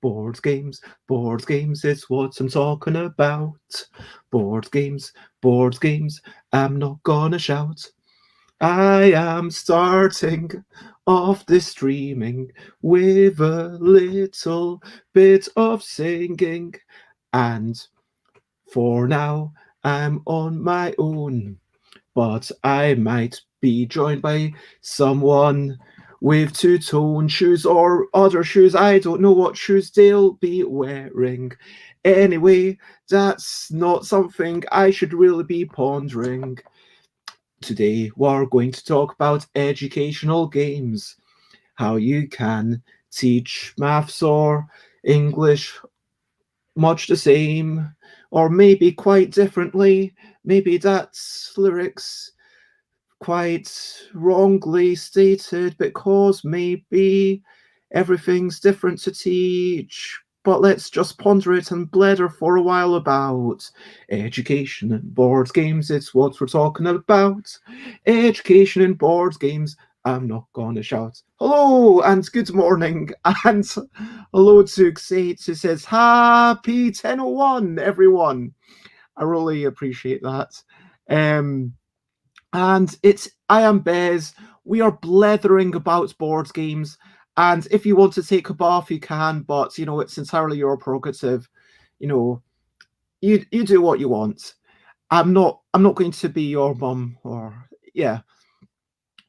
Board games, board games, it's what I'm talking about. Board games, board games, I'm not gonna shout. I am starting off this streaming with a little bit of singing, and for now I'm on my own, but I might be joined by someone with two-tone shoes or other shoes. I don't know what shoes they'll be wearing. Anyway, that's not something I should really be pondering. Today, we're going to talk about educational games, how you can teach maths or English much the same, or maybe quite differently. Maybe that's lyrics quite wrongly stated because maybe everything's different to teach. But let's just ponder it and blether for a while about education and board games. It's what we're talking about. Education and board games. I'm not going to shout. Hello and good morning. And hello to Xate who says, Happy 1001, everyone. I really appreciate that. And I am Bez. We are blethering about board games. And if you want to take a bath, you can, but it's entirely your prerogative. You do what you want. I'm not going to be your mum or yeah.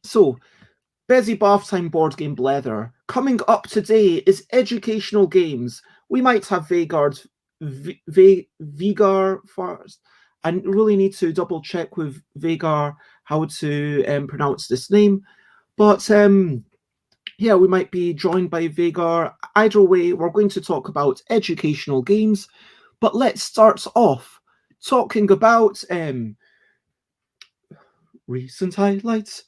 So Busy Bath Time board game blether. Coming up today is educational games. We might have Vegard Farstad. I really need to double check with Vee-gar how to pronounce this name. But yeah, we might be joined by Vegard. Either way, we're going to talk about educational games. But let's start off talking about recent highlights,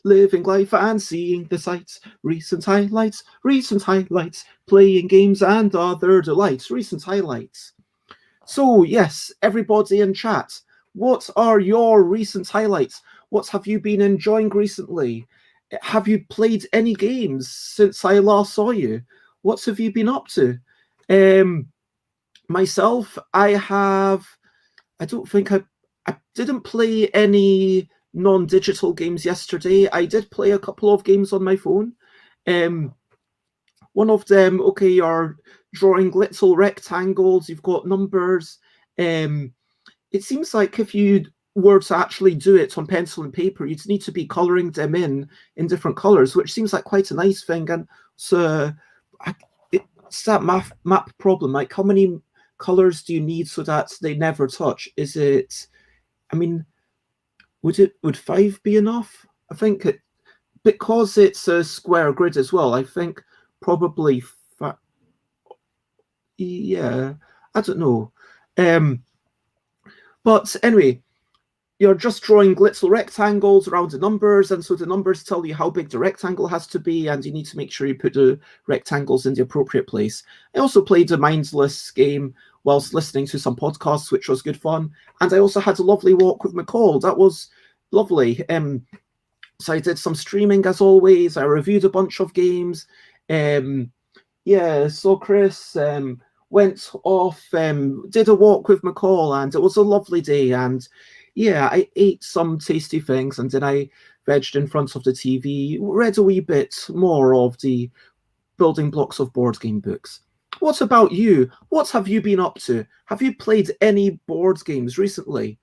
living life and seeing the sights. Recent highlights, playing games and other delights. Recent highlights. So, yes, everybody in chat, what are your recent highlights? What have you been enjoying recently? Have you played any games since I last saw you? What have you been up to? Myself, I don't think I didn't play any non-digital games yesterday. I did play a couple of games on my phone. One of them, okay, you're drawing little rectangles, you've got numbers. It seems like if you were to actually do it on pencil and paper, you'd need to be colouring them in different colours, which seems like quite a nice thing. And so it's that map problem. Like, how many colours do you need so that they never touch? Is it, I mean, would 5 be enough? I think because it's a square grid as well, I think probably yeah, I don't know. But anyway, you're just drawing little rectangles around the numbers, and so the numbers tell you how big the rectangle has to be, and you need to make sure you put the rectangles in the appropriate place. I also played a mindless game whilst listening to some podcasts, which was good fun, and I also had a lovely walk with McCall. That was lovely. So I did some streaming as always. I reviewed a bunch of games. Yeah, so Chris went off, did a walk with McCall, and it was a lovely day. And yeah, I ate some tasty things, and then I vegged in front of the TV, read a wee bit more of the building blocks of board game books. What about you? What have you been up to? Have you played any board games recently?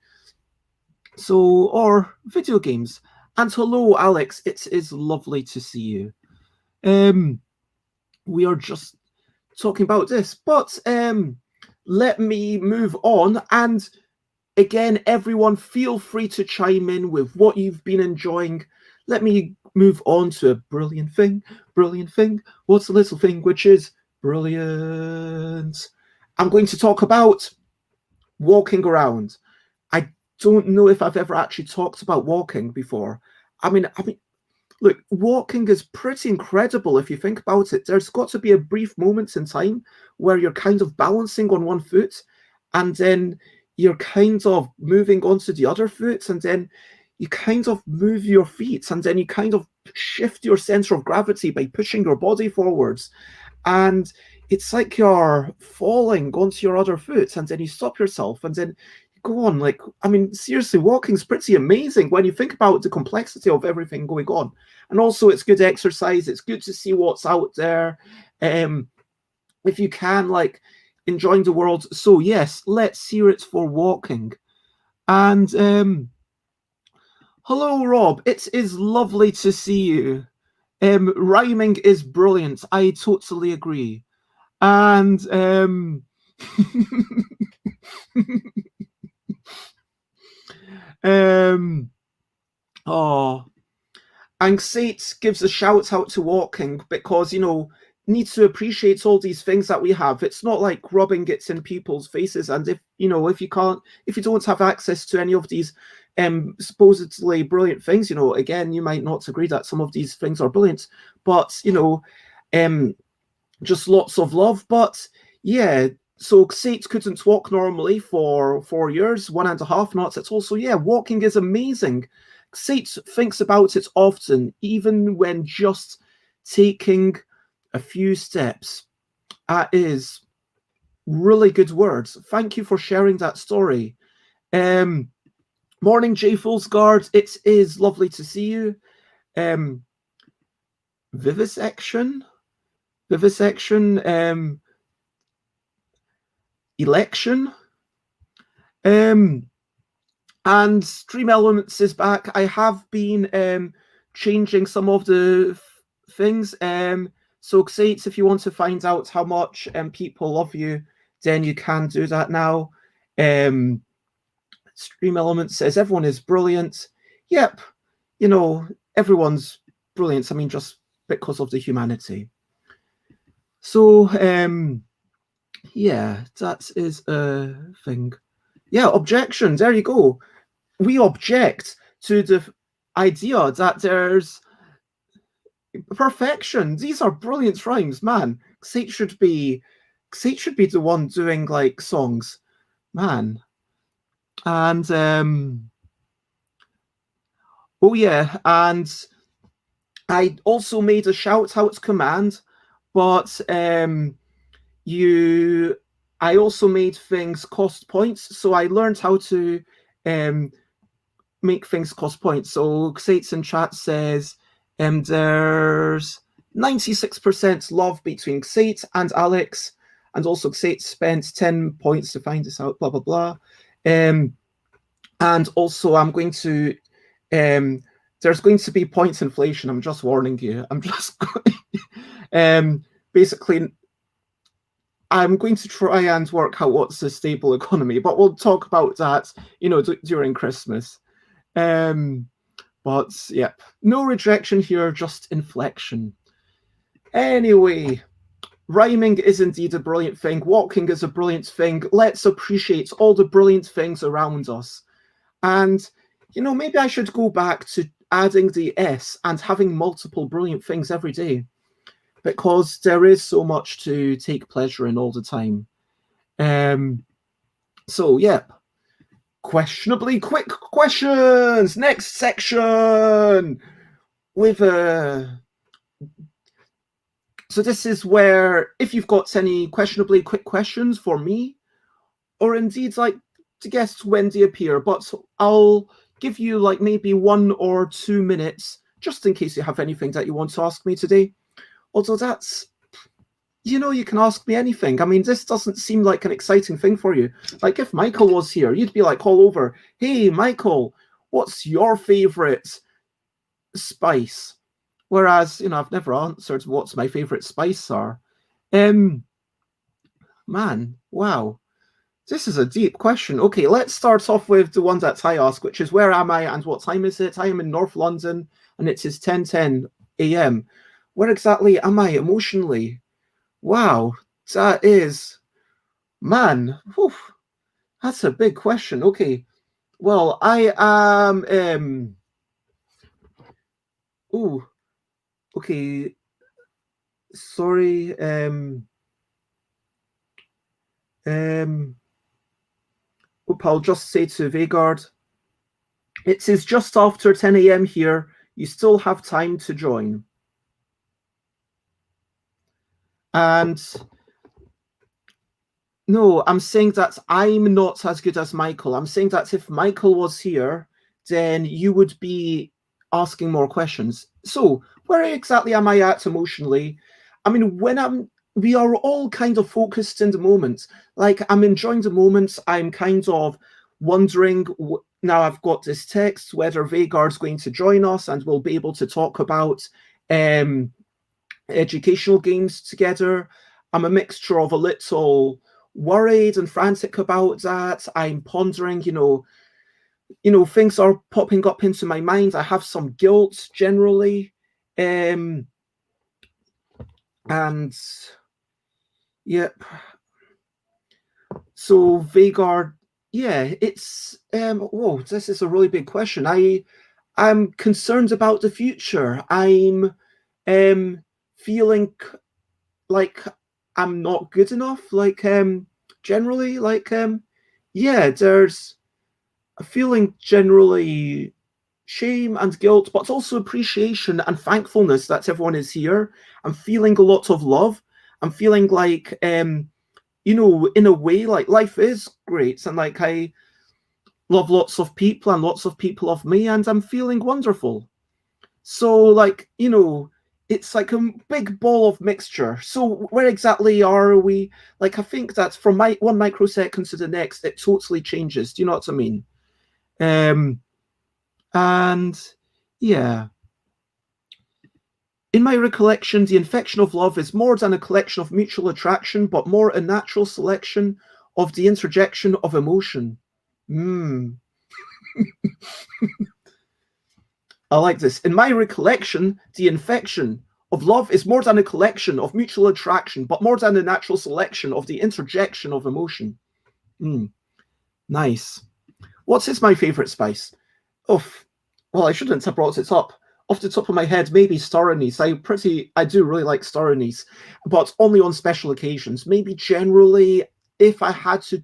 So, or video games? And hello, Alex. It is lovely to see you. We are just talking about this, but let me move on. And again, everyone, feel free to chime in with what you've been enjoying. Let me move on to a brilliant thing. What's the little thing which is brilliant? I'm going to talk about walking around. I don't know if I've ever actually talked about walking before. I mean, look, walking is pretty incredible if you think about it. There's got to be a brief moment in time where you're kind of balancing on one foot, and then you're kind of moving onto the other foot, and then you kind of move your feet, and then you kind of shift your center of gravity by pushing your body forwards. And it's like you're falling onto your other foot, and then you stop yourself, and then you go on. Like, I mean, seriously, walking's pretty amazing when you think about the complexity of everything going on. And also, it's good exercise. It's good to see what's out there. If you can, like, enjoying the world. So yes, let's hear it for walking. And hello, Rob. It is lovely to see you. Rhyming is brilliant. I totally agree. And oh, Anxate gives a shout out to walking because, you know, needs to appreciate all these things that we have. It's not like rubbing it in people's faces. And if you don't have access to any of these supposedly brilliant things, you know, again, you might not agree that some of these things are brilliant, but you know, just lots of love. But yeah, so Xate couldn't walk normally for 4 years, 1.5 knots. It's also, yeah, walking is amazing. Xate thinks about it often, even when just taking a few steps. That is really good words. Thank you for sharing that story. Morning, J Guard. It is lovely to see you. Vivisection, election. And Stream Elements is back. I have been changing some of the things. So Xates, if you want to find out how much people love you, then you can do that now. Stream Elements says everyone is brilliant. Yep, you know, everyone's brilliant. I mean, just because of the humanity. So, yeah, that is a thing. Yeah, objection. There you go. We object to the idea that there's perfection. These are brilliant rhymes, man. Xate should be the one doing like songs, man. And oh yeah, and I also made a shout out command, but I also made things cost points, so I learned how to make things cost points. So Xates in chat says there's 96% love between Xate and Alex, and also Xate spent 10 points to find this out, blah blah blah. And also I'm going to there's going to be points inflation. I'm just warning you. I'm just going basically I'm going to try and work out what's a stable economy, but we'll talk about that, you know, during Christmas. But yeah, no rejection here, just inflection. Anyway, rhyming is indeed a brilliant thing. Walking is a brilliant thing. Let's appreciate all the brilliant things around us. And, you know, maybe I should go back to adding the S and having multiple brilliant things every day, because there is so much to take pleasure in all the time. So, yep. Questionably quick questions. Next section with so this is where if you've got any questionably quick questions for me, or indeed like to guess when they appear, but I'll give you like maybe 1 or 2 minutes just in case you have anything that you want to ask me today. Although that's, you know, you can ask me anything. I mean, this doesn't seem like an exciting thing for you. Like if Michael was here, you'd be like all over, hey, Michael, what's your favorite spice? Whereas, you know, I've never answered what's my favorite spice are. Man, wow. This is a deep question. Okay, let's start off with the one that I ask, which is where am I and what time is it? I am in North London and it is 10:10 a.m. Where exactly am I emotionally? Wow, that is, man, whew, That's a big question. Okay. Well, I am oh, okay. Sorry. I'll just say to Vegard, it is just after 10 a.m. here. You still have time to join. And no, I'm saying that I'm not as good as Michael. I'm saying that if Michael was here, then you would be asking more questions. So, where exactly am I at emotionally? I mean, we are all kind of focused in the moment. Like, I'm enjoying the moment. I'm kind of wondering, now I've got this text, whether Vegard's going to join us and we'll be able to talk about educational games together. I'm a mixture of a little worried and frantic about that. I'm pondering, things are popping up into my mind. I have some guilt generally. And yep. So Vegard, yeah, it's whoa, this is a really big question. I'm concerned about the future. I'm feeling like I'm not good enough. Like generally, like yeah, there's a feeling generally shame and guilt, but also appreciation and thankfulness that everyone is here. I'm feeling a lot of love. I'm feeling like in a way, like life is great, and like I love lots of people and lots of people love me, and I'm feeling wonderful. So like, it's like a big ball of mixture. So where exactly are we? Like, I think that from one microsecond to the next, it totally changes. Do you know what I mean? And yeah. In my recollection, the infection of love is more than a collection of mutual attraction, but more a natural selection of the interjection of emotion. I like this. In my recollection, the infection of love is more than a collection of mutual attraction, but more than a natural selection of the interjection of emotion. Nice. What is my favorite spice? Oh, well, I shouldn't have brought it up. Off the top of my head, maybe star anise. I do really like star anise, but only on special occasions. Maybe generally, if I had to,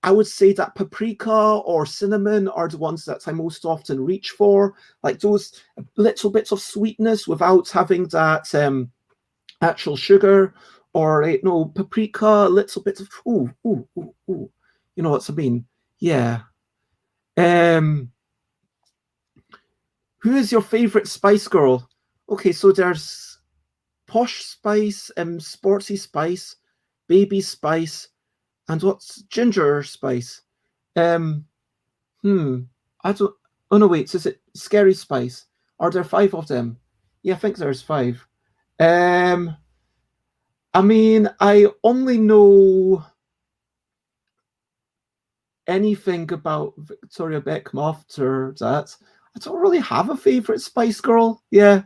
I would say that paprika or cinnamon are the ones that I most often reach for, like those little bits of sweetness without having that actual sugar, or paprika, a little bit of ooh. You know what I mean? Yeah. Who is your favorite Spice Girl? Okay, so there's Posh Spice, Sporty Spice, Baby Spice, and what's Ginger Spice? I don't. Oh no, wait. Is it Scary Spice? Are there 5 of them? Yeah, I think there's 5. I mean, I only know anything about Victoria Beckham after that. I don't really have a favorite Spice Girl. Yeah.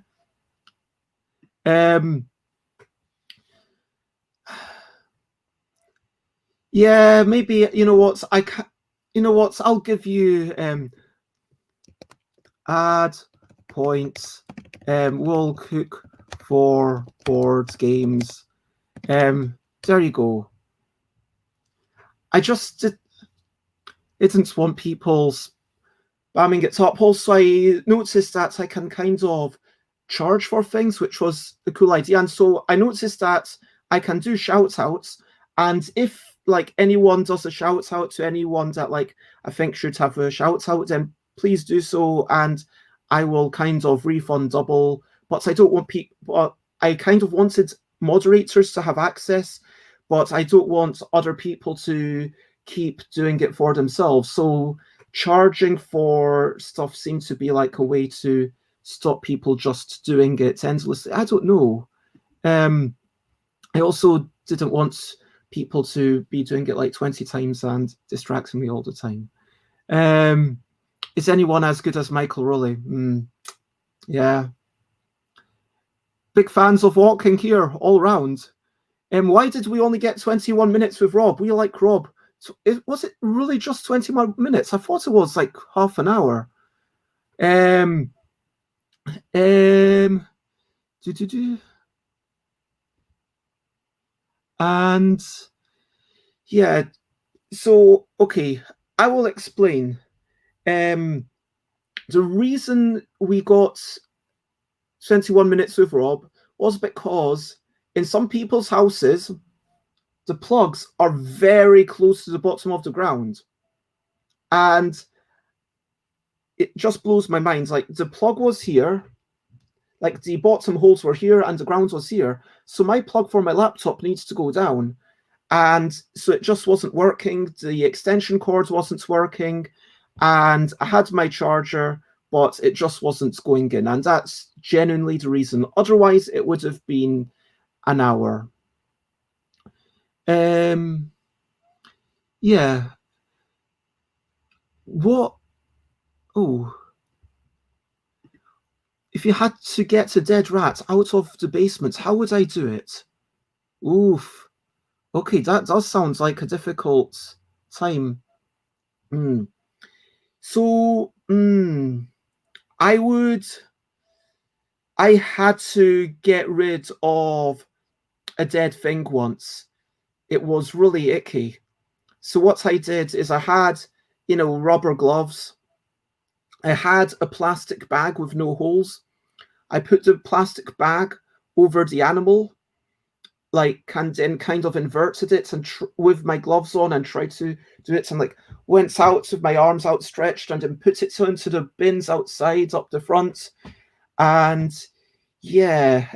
Yeah, maybe you know what I can. You know what? I'll give you add points. We'll cook for board games. There you go. I just didn't want people spamming it up. Also, I noticed that I can kind of charge for things, which was a cool idea. And so I noticed that I can do shout outs. And if like anyone does a shout out to anyone that like I think should have a shout out, then please do so. And I will kind of refund double. But I don't want people, I kind of wanted moderators to have access, but I don't want other people to keep doing it for themselves. So charging for stuff seems to be like a way to stop people just doing it endlessly. I don't know. I also didn't want people to be doing it like 20 times and distracting me all the time. Is anyone as good as Michael Rowley? Yeah. Big fans of walking here all round. Why did we only get 21 minutes with Rob? We like Rob. So was it really just 20 more minutes? I thought it was like half an hour. Um, um, do, do, do. And yeah, so okay, I will explain. The reason we got 21 minutes with Rob was because in some people's houses, the plugs are very close to the bottom of the ground. And it just blows my mind. Like the plug was here, like the bottom holes were here and the ground was here. So my plug for my laptop needs to go down. And so it just wasn't working. The extension cord wasn't working. And I had my charger, but it just wasn't going in. And that's genuinely the reason. Otherwise, it would have been an hour. Yeah. What? Oh. If you had to get a dead rat out of the basement, how would I do it? Oof. Okay, that does sound like a difficult time. So, I had to get rid of a dead thing once. It was really icky. So what I did is I had, rubber gloves. I had a plastic bag with no holes. I put the plastic bag over the animal, and then kind of inverted it and with my gloves on and tried to do it, and went out with my arms outstretched and then put it into the bins outside up the front. And yeah,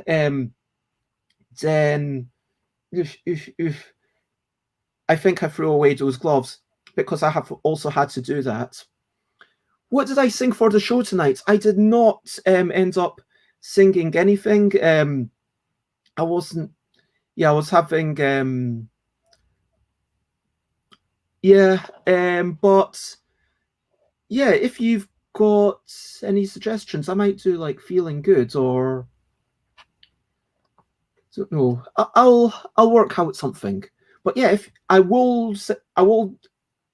then I think I threw away those gloves because I have also had to do that. What did I sing for the show tonight? I did not end up singing anything. I wasn't. Yeah, I was having. But yeah, if you've got any suggestions, I might do feeling good or. I don't know. I'll work out something. But yeah, if I will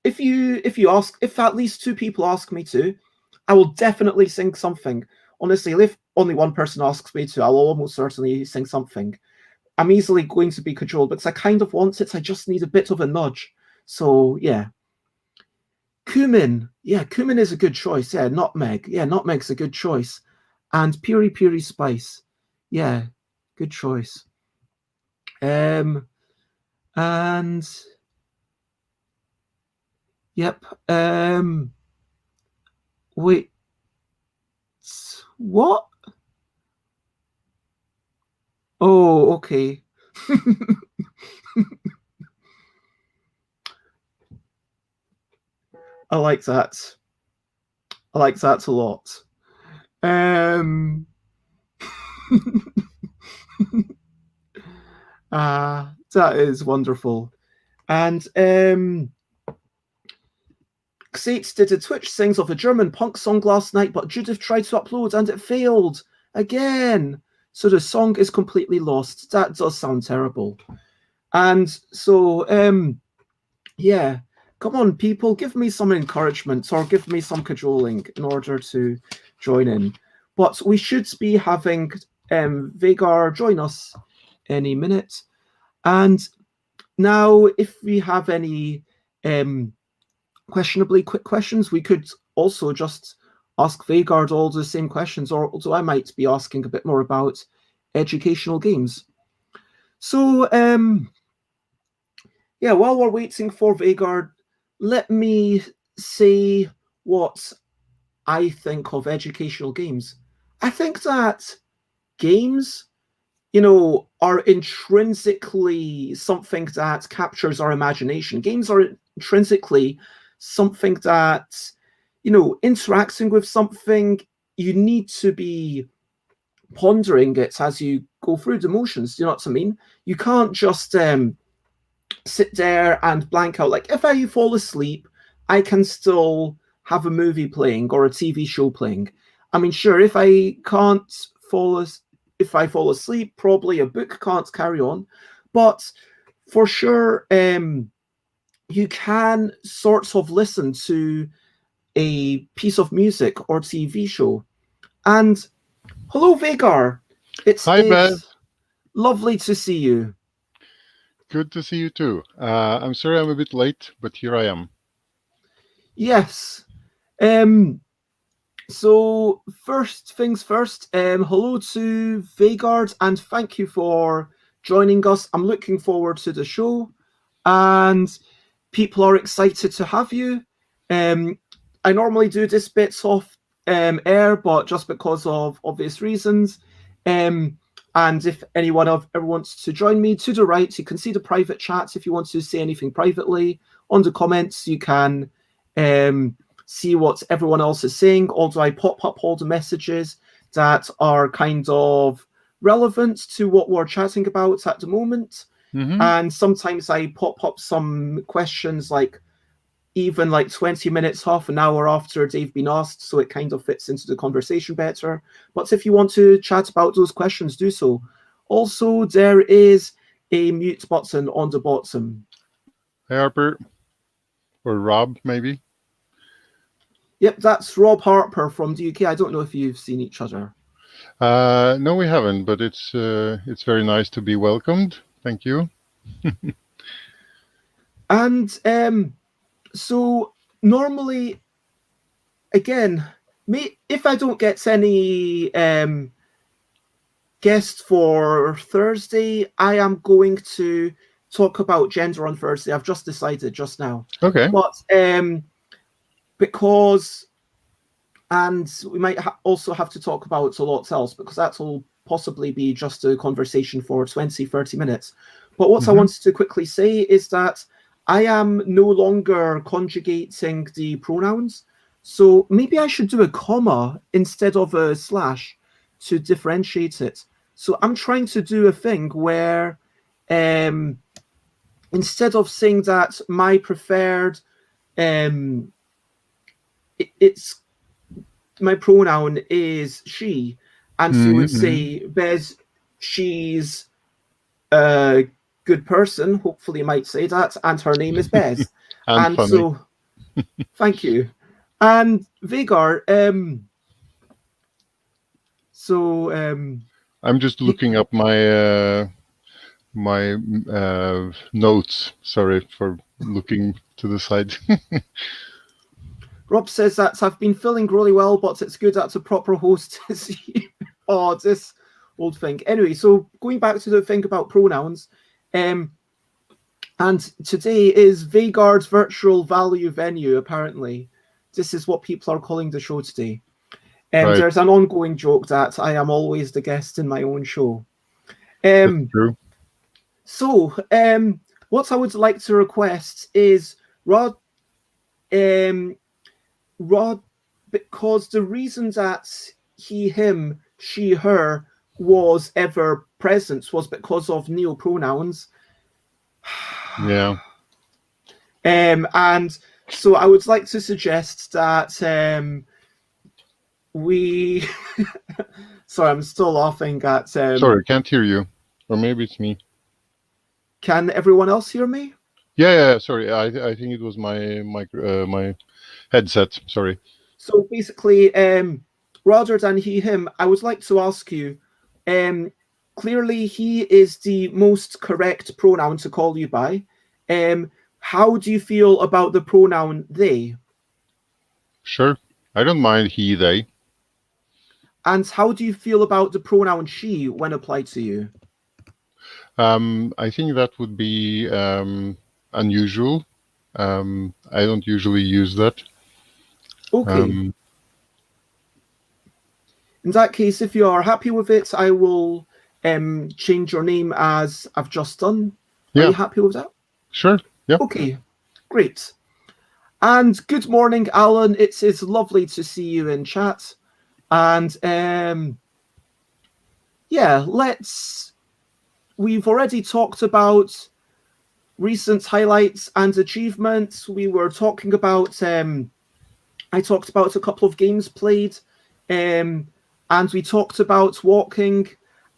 if at least two people ask me to, I will definitely sing something. Honestly, if only one person asks me to, I'll almost certainly sing something. I'm easily going to be cajoled because I kind of want it. I just need a bit of a nudge. So yeah. Cumin. Yeah, cumin is a good choice. Yeah, nutmeg. Yeah, nutmeg's a good choice. And piri piri spice. Yeah, good choice. And yep. Wait. What? Oh, okay. I like that. I like that a lot. That is wonderful. And Xates did a Twitch sings of a German punk song last night, but Judith tried to upload and it failed again. So the song is completely lost. That does sound terrible. And so, yeah, come on, people, give me some encouragement or give me some cajoling in order to join in. But we should be having Vee-gar join us any minute. And now, if we have any questionably quick questions, we could also just ask Vegard all the same questions, or although I might be asking a bit more about educational games. So, yeah, while we're waiting for Vegard, let me say what I think of educational games. I think that games, are intrinsically something that captures our imagination. Games are intrinsically something that, interacting with something, you need to be pondering it as you go through the motions. Do you know what I mean? You can't just sit there and blank out. Like if I fall asleep, I can still have a movie playing or a TV show playing. I mean, sure, if I fall asleep, probably a book can't carry on. But for sure, you can sort of listen to a piece of music or TV show. And hello, Vegard. It Hi, Beth. is lovely to see you. Good to see you too. I'm sorry I'm a bit late, but here I am. Yes. So first things first, hello to Vegard and thank you for joining us. I'm looking forward to the show and people are excited to have you. I normally do this bits off air, but just because of obvious reasons. And if anyone ever wants to join me, to the right, you can see the private chats. If you want to say anything privately, on the comments, you can see what everyone else is saying. Also, I pop up all the messages that are kind of relevant to what we're chatting about at the moment. Mm-hmm. And sometimes I pop up some questions like even like 20 minutes, half an hour after they've been asked, so it kind of fits into the conversation better. But if you want to chat about those questions, do so. Also, there is a mute button on the bottom. Hey, Harper. Or Rob, maybe? Yep, that's Rob Harper from the UK. I don't know if you've seen each other. No, we haven't, but it's very nice to be welcomed. Thank you. And so normally, again, if I don't get any guests for Thursday, I am going to talk about gender on Thursday. I've just decided just now. Okay. But because, and we might also have to talk about a lot else because that will possibly be just a conversation for 20, 30 minutes. But what I wanted to quickly say is that I am no longer conjugating the pronouns. So maybe I should do a comma instead of a slash to differentiate it. So I'm trying to do a thing where instead of saying that my preferred, it's my pronoun is she, and so you would say, Bez, she's a good person, hopefully you might say that, and her name is Bez. and funny. So, thank you. And Vegard, I'm just looking up my my notes. Sorry for looking to the side. Rob says that I've been feeling really well, but it's good that's a proper host to see. Oh, this old thing. Anyway, so going back to the thing about pronouns, and today is Vegard's virtual value venue, apparently. This is what people are calling the show today. Right. There's an ongoing joke that I am always the guest in my own show. That's true. So, what I would like to request is Rod, because the reason that he, him, she, her was ever present was because of neopronouns. Yeah. And so I would like to suggest that we... Sorry, I'm still laughing at... Sorry, can't hear you. Or maybe it's me. Can everyone else hear me? Yeah. Sorry, I think it was my my headset. Sorry. So basically, rather than he, him, I would like to ask you, clearly he is the most correct pronoun to call you by. How do you feel about the pronoun they? Sure. I don't mind he, they. And how do you feel about the pronoun she when applied to you? I think that would be unusual. I don't usually use that. Okay. In that case, if you are happy with it, I will change your name as I've just done. Are you happy with that? Sure. Yeah. Okay, great. And good morning, Alan. It is lovely to see you in chat. And yeah, we've already talked about recent highlights and achievements. We were talking about, I talked about a couple of games played, and we talked about walking,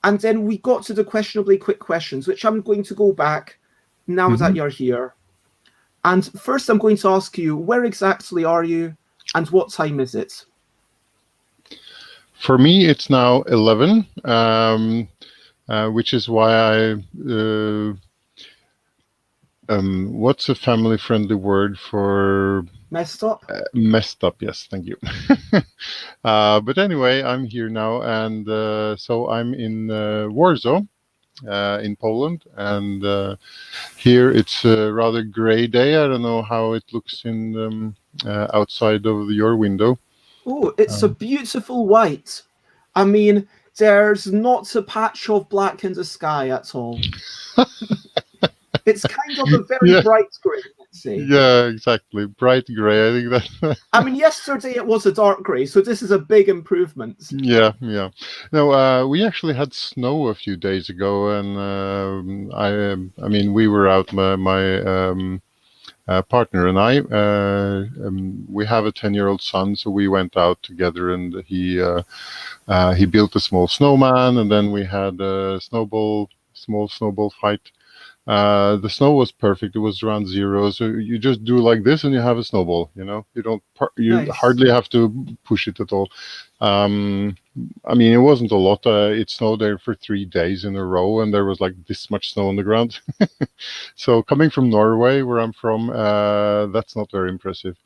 and then we got to the questionably quick questions, which I'm going to go back now that you're here. And first, I'm going to ask you, where exactly are you, and what time is it? For me, it's now 11, which is why what's a family-friendly word for Messed up? messed up? Yes, thank you. But anyway, I'm here now, and so I'm in Warsaw, in Poland, and here it's a rather gray day. I don't know how it looks in outside of your window. Oh, it's a beautiful white. I mean, there's not a patch of black in the sky at all. It's kind of a very Yeah, bright grey, let's say. yeah, exactly. Bright gray. I think that. I mean, yesterday it was a dark grey, so this is a big improvement. Yeah, yeah. No, we actually had snow a few days ago, and I mean, we were out. My partner and I, we have a 10-year-old son, so we went out together, and he built a small snowman, and then we had a small snowball fight. The snow was perfect. It was around zero, so you just do like this, and you have a snowball. You don't, you Nice. hardly have to push it at all. I mean, it wasn't a lot. It snowed there for 3 days in a row, and there was like this much snow on the ground. So coming from Norway, where I'm from, that's not very impressive.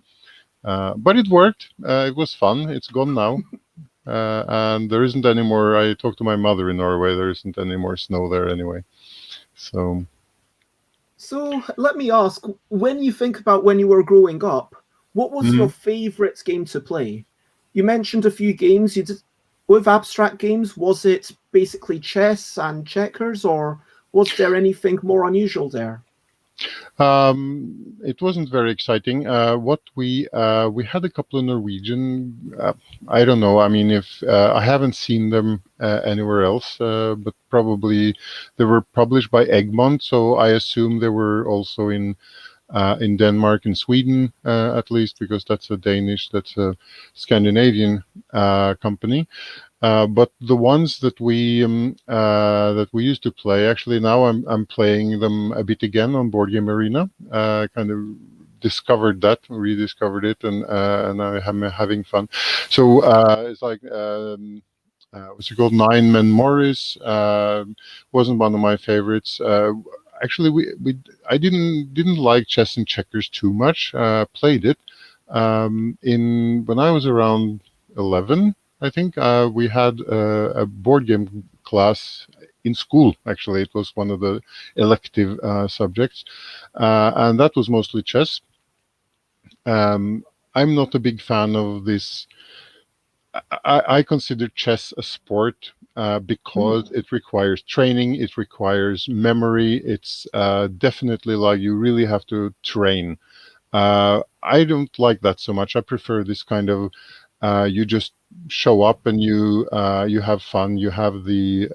But it worked. It was fun. It's gone now. And there isn't any more. I talked to my mother in Norway. There isn't any more snow there anyway. So let me ask, when you think about when you were growing up, what was your Mhm. favourite game to play? You mentioned a few games. You did with abstract games. Was it basically chess and checkers, or was there anything more unusual there? It wasn't very exciting. What we had a couple of Norwegian. I don't know. I mean, if I haven't seen them anywhere else, but probably they were published by Egmont, so I assume they were also in Denmark and Sweden, at least, because that's a Scandinavian company. But the ones that we used to play, actually now I'm playing them a bit again on Board Game Arena. Kind of rediscovered it, and I'm having fun. So it's like what's it called? Nine Men Morris wasn't one of my favorites. Actually, we I didn't like chess and checkers too much. Played it in when I was around 11. I think we had a board game class in school. Actually, it was one of the elective subjects, and that was mostly chess. I'm not a big fan of this. I consider chess a sport because Hmm. it requires training, it requires memory. It's definitely like you really have to train. I don't like that so much. I prefer this kind of you just show up and you have fun. You have the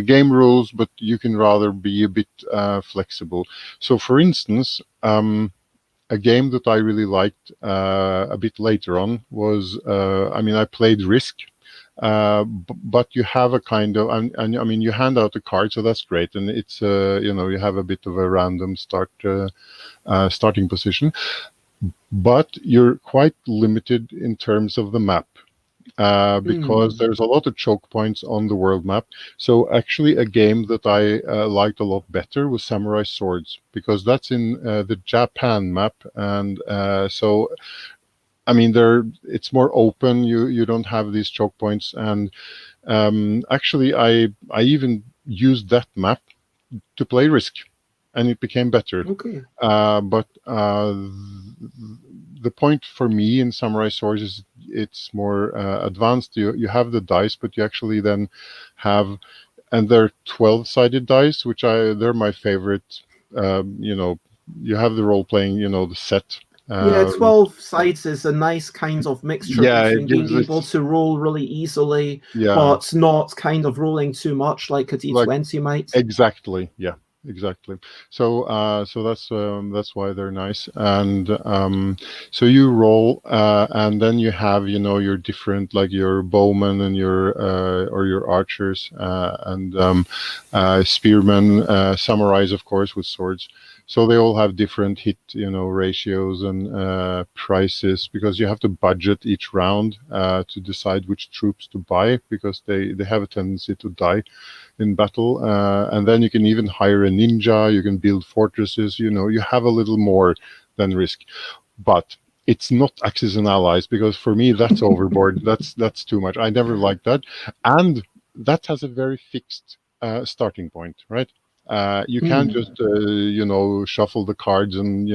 game rules, but you can rather be a bit flexible. So, for instance, a game that I really liked a bit later on was I mean, I played Risk. But you have a kind of, and I mean, you hand out a card, so that's great, and it's you have a bit of a random starting position, but you're quite limited in terms of the map. Because Hmm. there's a lot of choke points on the world map. So actually, a game that I liked a lot better was Samurai Swords, because that's in the Japan map, and so I mean, it's more open. You don't have these choke points, and actually, I even used that map to play Risk, and it became better. Okay. But the point for me in Samurai Swords is it's more advanced. You have the dice, but you actually then have, and they're 12-sided dice, which they're my favorite. You have the role playing, the set. Yeah, Um, 12 sides is a nice kind of mixture yeah, it between being gives able this. to roll really easily, Yeah, but not kind of rolling too much like a like D20 might. exactly. Yeah, exactly. So that's why they're nice. And so you roll, and then you have, your different, like your bowmen and your or your archers, and spearmen, samurais, of course, with swords. So they all have different hit, ratios and prices, because you have to budget each round to decide which troops to buy, because they have a tendency to die in battle. And then you can even hire a ninja. You can build fortresses. You have a little more than risk, but it's not Axis and Allies, because for me that's overboard. That's too much. I never liked that, and that has a very fixed starting point, right? You can't Hmm. just shuffle the cards, and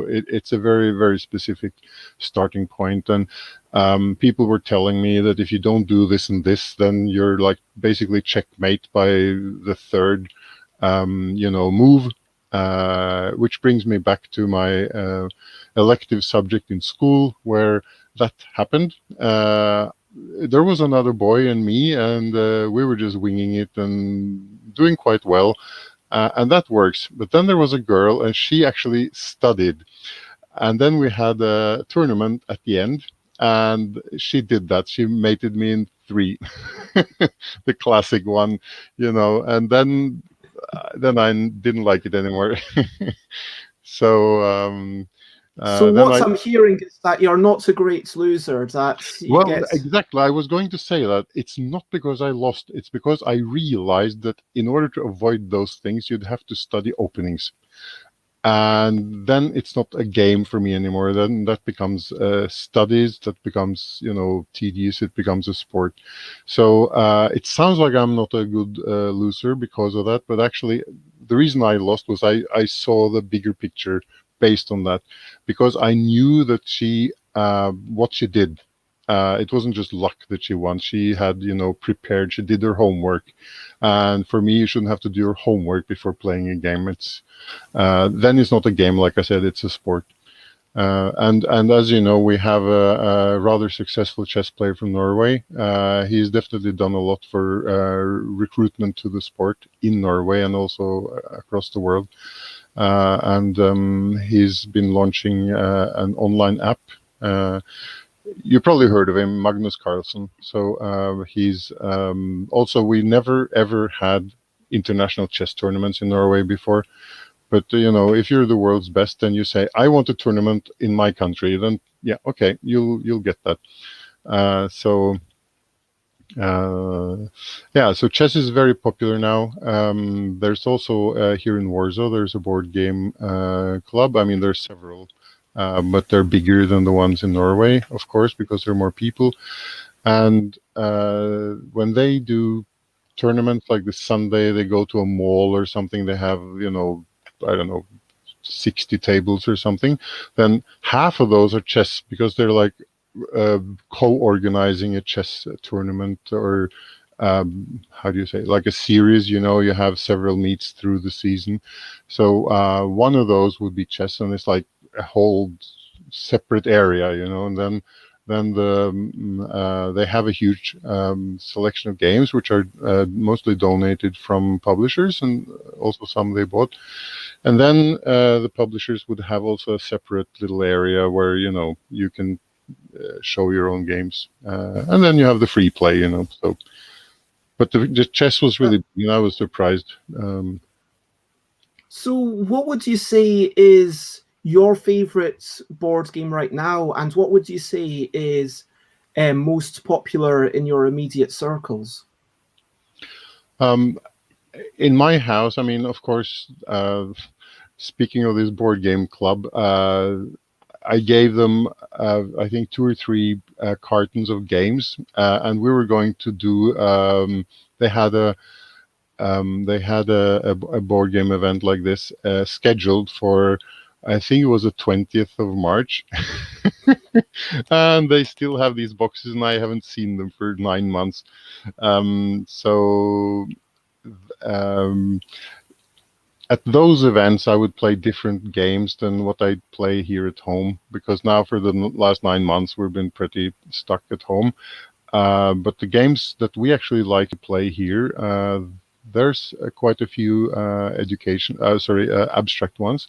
it's a very, very specific starting point. And people were telling me that if you don't do this and this, then you're like basically checkmate by the third move. Which brings me back to my elective subject in school, where that happened. There was another boy and me, and we were just winging it and doing quite well. And that works. But then there was a girl, and she actually studied. And then we had a tournament at the end, and she did that. She mated me in three, the classic one, and then I didn't like it anymore. So So then what I'm hearing is that you're not a great loser. That you well, get. exactly. I was going to say that it's not because I lost, it's because I realized that in order to avoid those things, you'd have to study openings. And then it's not a game for me anymore. Then that becomes studies, that becomes, tedious, it becomes a sport. So it sounds like I'm not a good loser because of that, but actually the reason I lost was I saw the bigger picture based on that, because I knew that what she did, it wasn't just luck that she won. She had, prepared, she did her homework. And for me, you shouldn't have to do your homework before playing a game. Then it's not a game, like I said, it's a sport. And as you know, we have a rather successful chess player from Norway. He's definitely done a lot for recruitment to the sport in Norway and also across the world. And he's been launching an online app. You probably heard of him, Magnus Carlsen. So he's also, we never ever had international chess tournaments in Norway before. But if you're the world's best, then you say, I want a tournament in my country. Then yeah, okay, you'll get that. So yeah, so chess is very popular now. There's also here in Warsaw, there's a board game club. I mean, there's several, but they're bigger than the ones in Norway, of course, because there are more people. And when they do tournaments like this Sunday, they go to a mall or something. They have, I don't know, 60 tables or something. Then half of those are chess, because they're like co-organizing a chess tournament, or how do you say, like a series. You have several meets through the season. So one of those would be chess, and it's like a whole separate area, and then they have a huge selection of games, which are mostly donated from publishers, and also some they bought. And then the publishers would have also a separate little area where you can show your own games, and then you have the free play. So, but the chess was really, I was surprised. So what would you say is your favorite board game right now, and what would you say is most popular in your immediate circles? In my house, I mean, of course, speaking of this board game club, I gave them, I think, 2 or 3 cartons of games, and we were going to do. They had a board game event like this scheduled for, I think it was the 20th of March, and they still have these boxes, and I haven't seen them for 9 months. So. Um, at those events, I would play different games than what I play here at home, because now for the last 9 months we've been pretty stuck at home. But the games that we actually like to play here, there's quite a few abstract ones.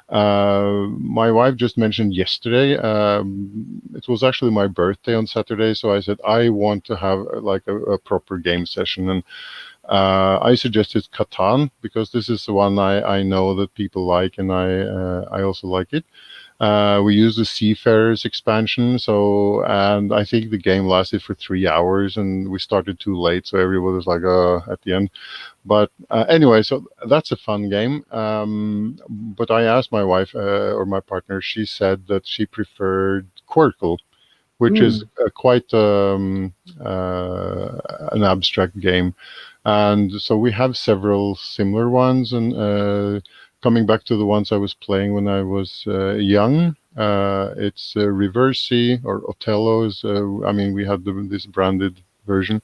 My wife just mentioned yesterday. It was actually my birthday on Saturday, so I said I want to have like a proper game session, and I suggested Catan because this is the one I know that people like, and I also like it. We used the Seafarers expansion, and I think the game lasted for 3 hours, and we started too late, so everyone was like, at the end. But anyway, so that's a fun game. But I asked my wife or my partner, she said that she preferred Quirkle, which is quite an abstract game. And so we have several similar ones. And coming back to the ones I was playing when I was young, it's Reversi or Othello. We had this branded version.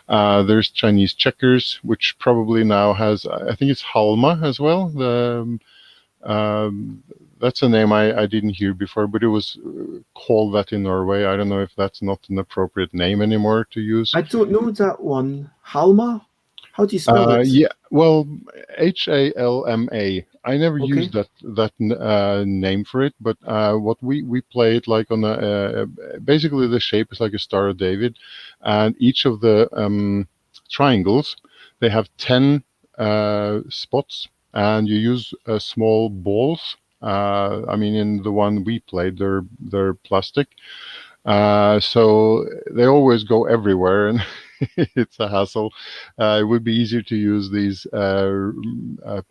There's Chinese checkers, which probably now has, I think it's Halma as well. That's a name I didn't hear before, but it was called that in Norway. I don't know if that's not an appropriate name anymore to use. I don't know that one. Halma? How do you spell it? Yeah, well, Halma. I never Okay. used that name for it, but what we play it like on basically the shape is like a Star of David, and each of the triangles, they have 10 spots, and you use small balls. In the one we played, they're plastic, so they always go everywhere, and it's a hassle. It would be easier to use these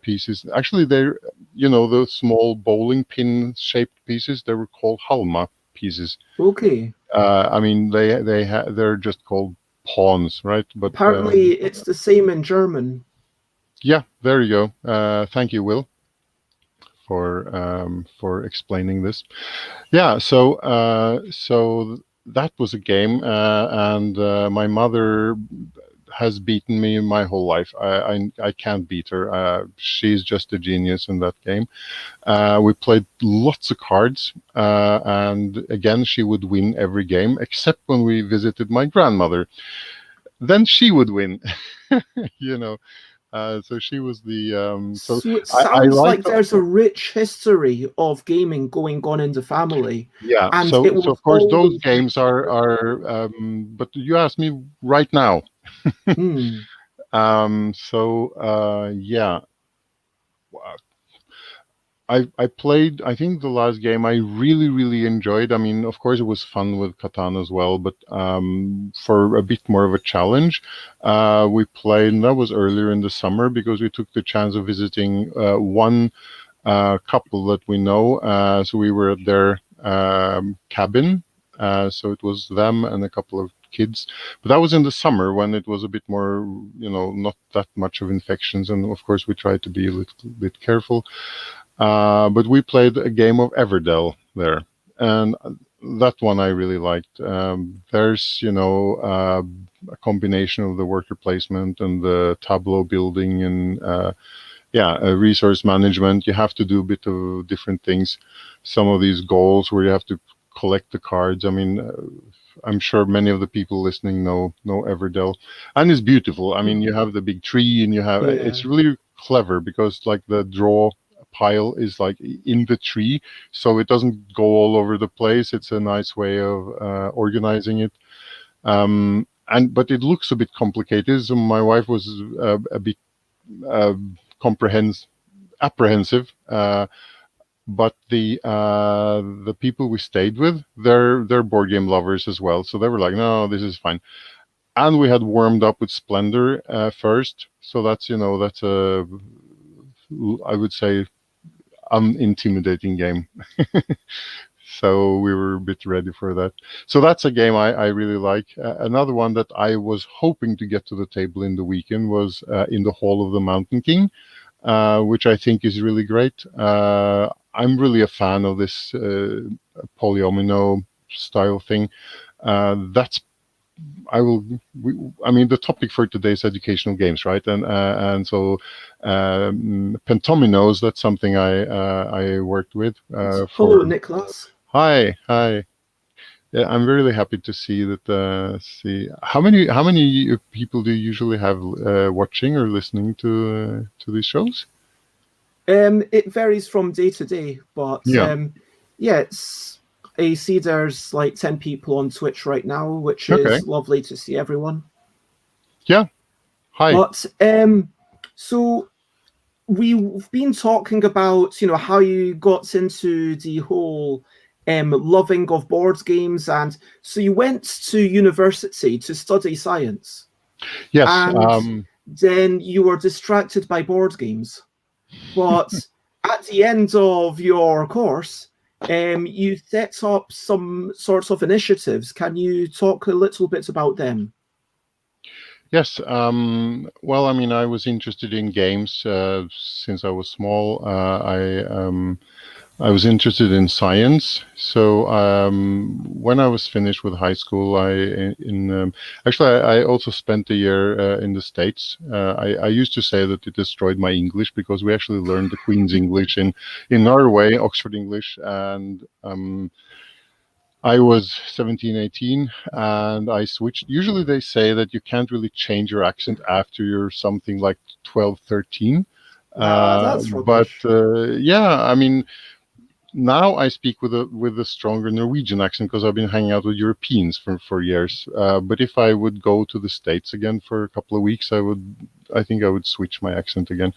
pieces. Actually, they're, the small bowling pin shaped pieces. They were called Halma pieces. Okay. They're just called pawns, right? But Apparently, it's the same in German. yeah, there you go. Thank you, Will, for explaining this. Yeah, so that was a game, and my mother has beaten me my whole life. I can't beat her. She's just a genius in that game. We played lots of cards, and again, she would win every game, except when we visited my grandmother. Then she would win, you know. So she was the. So it I sounds like. like there's a rich history of gaming going on in the family, Yeah. and So it so was of course those always games are. But you asked me right now. Hmm. Yeah. I played, I think the last game I really enjoyed. I mean, of course, it was fun with Catan as well, but for a bit more of a challenge, we played, and that was earlier in the summer because we took the chance of visiting one couple that we know. So we were at their cabin. So it was them and a couple of kids. But that was in the summer when it was a bit more, not that much of infections. And of course, we tried to be a little bit careful. But we played a game of Everdell there, and that one I really liked. There's, a combination of the worker placement and the tableau building and, resource management. You have to do a bit of different things. Some of these goals where you have to collect the cards. I mean, I'm sure many of the people listening know Everdell, and it's beautiful. I mean, you have the big tree, and Yeah. it's really clever because like the draw pile is like in the tree, so it doesn't go all over the place. It's a nice way of organizing it. But it looks a bit complicated. So my wife was a bit uh, apprehensive. But the people we stayed with, they're board game lovers as well. So they were like, no, this is fine. And we had warmed up with Splendor first, so that's a, I would say, unintimidating game. So we were a bit ready for that. So that's a game I really like. Another one that I was hoping to get to the table in the weekend was In the Hall of the Mountain King, which I think is really great. I'm really a fan of this polyomino style thing. That's I mean, the topic for today's educational games, right? And so pentominoes. That's something I worked with Hello, for. Nicholas. Hi. Yeah, I'm really happy to see that. See how many people do you usually have watching or listening to these shows? It varies from day to day, but Yeah. yeah, I see there's like 10 people on Twitch right now, which Okay. is lovely to see everyone. Yeah. Hi. But so we've been talking about, how you got into the whole loving of board games, and so you went to university to study science, Yes. and then you were distracted by board games. But at the end of your course, you set up some sorts of initiatives. Can you talk a little bit about them? Yes. Well, I mean, I was interested in games since I was small. I was interested in science. So when I was finished with high school, actually I also spent a year in the States. I used to say that it destroyed my English because we actually learned the Queen's English in Norway, Oxford English, and I was 17, 18, and I switched. Usually they say that you can't really change your accent after you're something like 12, 13. That's But rubbish. yeah, I mean, now I speak with a stronger Norwegian accent because I've been hanging out with Europeans for years. But if I would go to the States again for a couple of weeks, I think I would switch my accent again.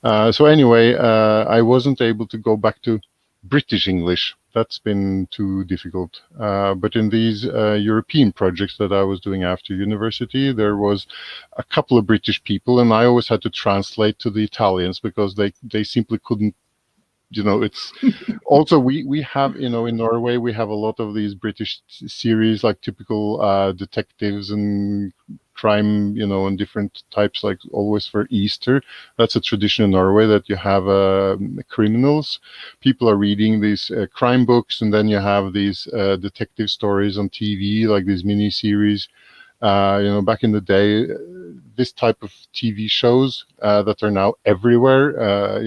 So anyway, I wasn't able to go back to British English. That's been too difficult. But in these European projects that I was doing after university, there was a couple of British people, and I always had to translate to the Italians because they simply couldn't. It's also we have in Norway we have a lot of these British series like typical detectives and crime, and different types, like always for Easter. That's a tradition in Norway that you have criminals. People are reading these crime books, and then you have these detective stories on TV, like these mini series. Back in the day, this type of TV shows that are now everywhere,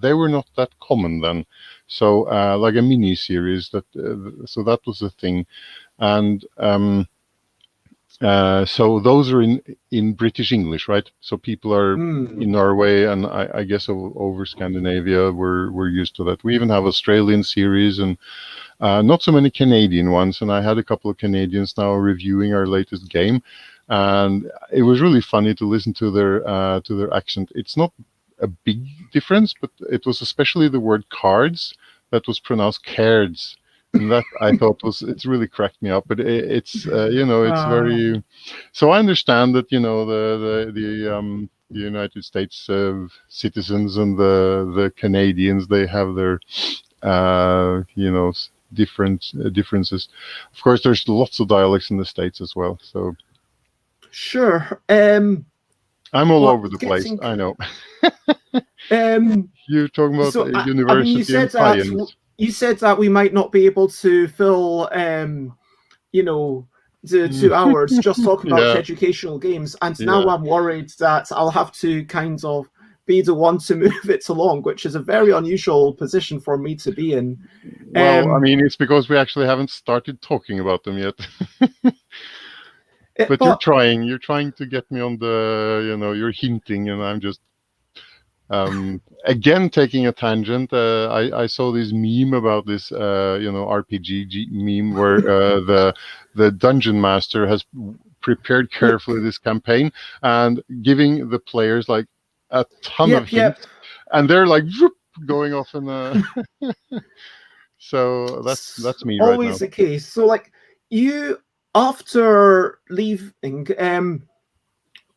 they were not that common then. So, like a mini series so that was the thing, and so those are in British English, right? So people are Hmm. in Norway, and I guess over Scandinavia, we're used to that. We even have Australian series and not so many Canadian ones, and I had a couple of Canadians now reviewing our latest game, and it was really funny to listen to their accent. It's not a big difference, but it was especially the word cards that was pronounced cards, and that I thought it's really cracked me up. But it's Uh, very. So I understand that the United States citizens and the Canadians, they have their differences. Of course, there's lots of dialects in the States as well. So sure. I'm all But over the place. getting I know. um, You're talking about so I mean, university and science. you said that we might not be able to fill you know the Mm. 2 hours just talking about Yeah, educational games, and now yeah. I'm worried that I'll have to kind of be the one to move it along, which is a very unusual position for me to be in. Well, I Um, mean, it's because we actually haven't started talking about them yet. But you're but trying. You're trying to get me on you're hinting, and I'm just again taking a tangent. I saw this meme about this RPG meme where the dungeon master has prepared carefully this campaign and giving the players like a ton of yep. hints, and they're like whoop, going off in a. So that's me right Always now. the case. So, like, you, after leaving,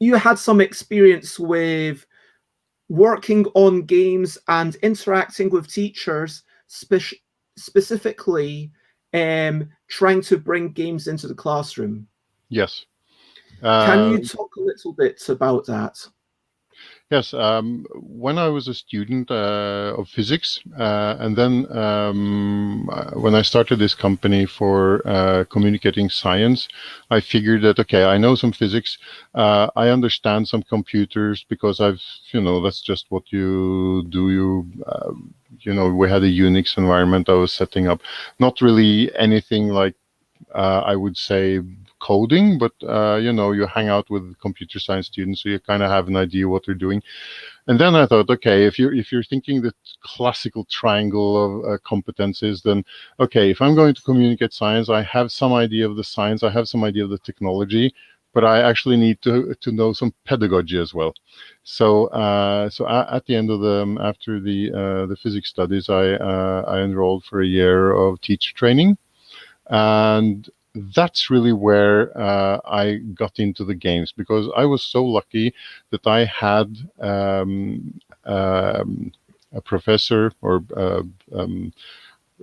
you had some experience with working on games and interacting with teachers, specifically trying to bring games into the classroom. Yes. Can Uh, you talk a little bit about that? Yes, when I was a student of physics, and then when I started this company for communicating science, I figured that, okay, I know some physics, I understand some computers because that's just what you do. We had a Unix environment I was setting up, not really anything like I would say, coding, but you hang out with computer science students, so you kind of have an idea what they're doing. And then I thought, okay, if you're thinking the classical triangle of competencies, then okay, if I'm going to communicate science, I have some idea of the science, I have some idea of the technology, but I actually need to know some pedagogy as well. So at the end of after the physics studies, I enrolled for a year of teacher training, and that's really where I got into the games, because I was so lucky that I had a professor or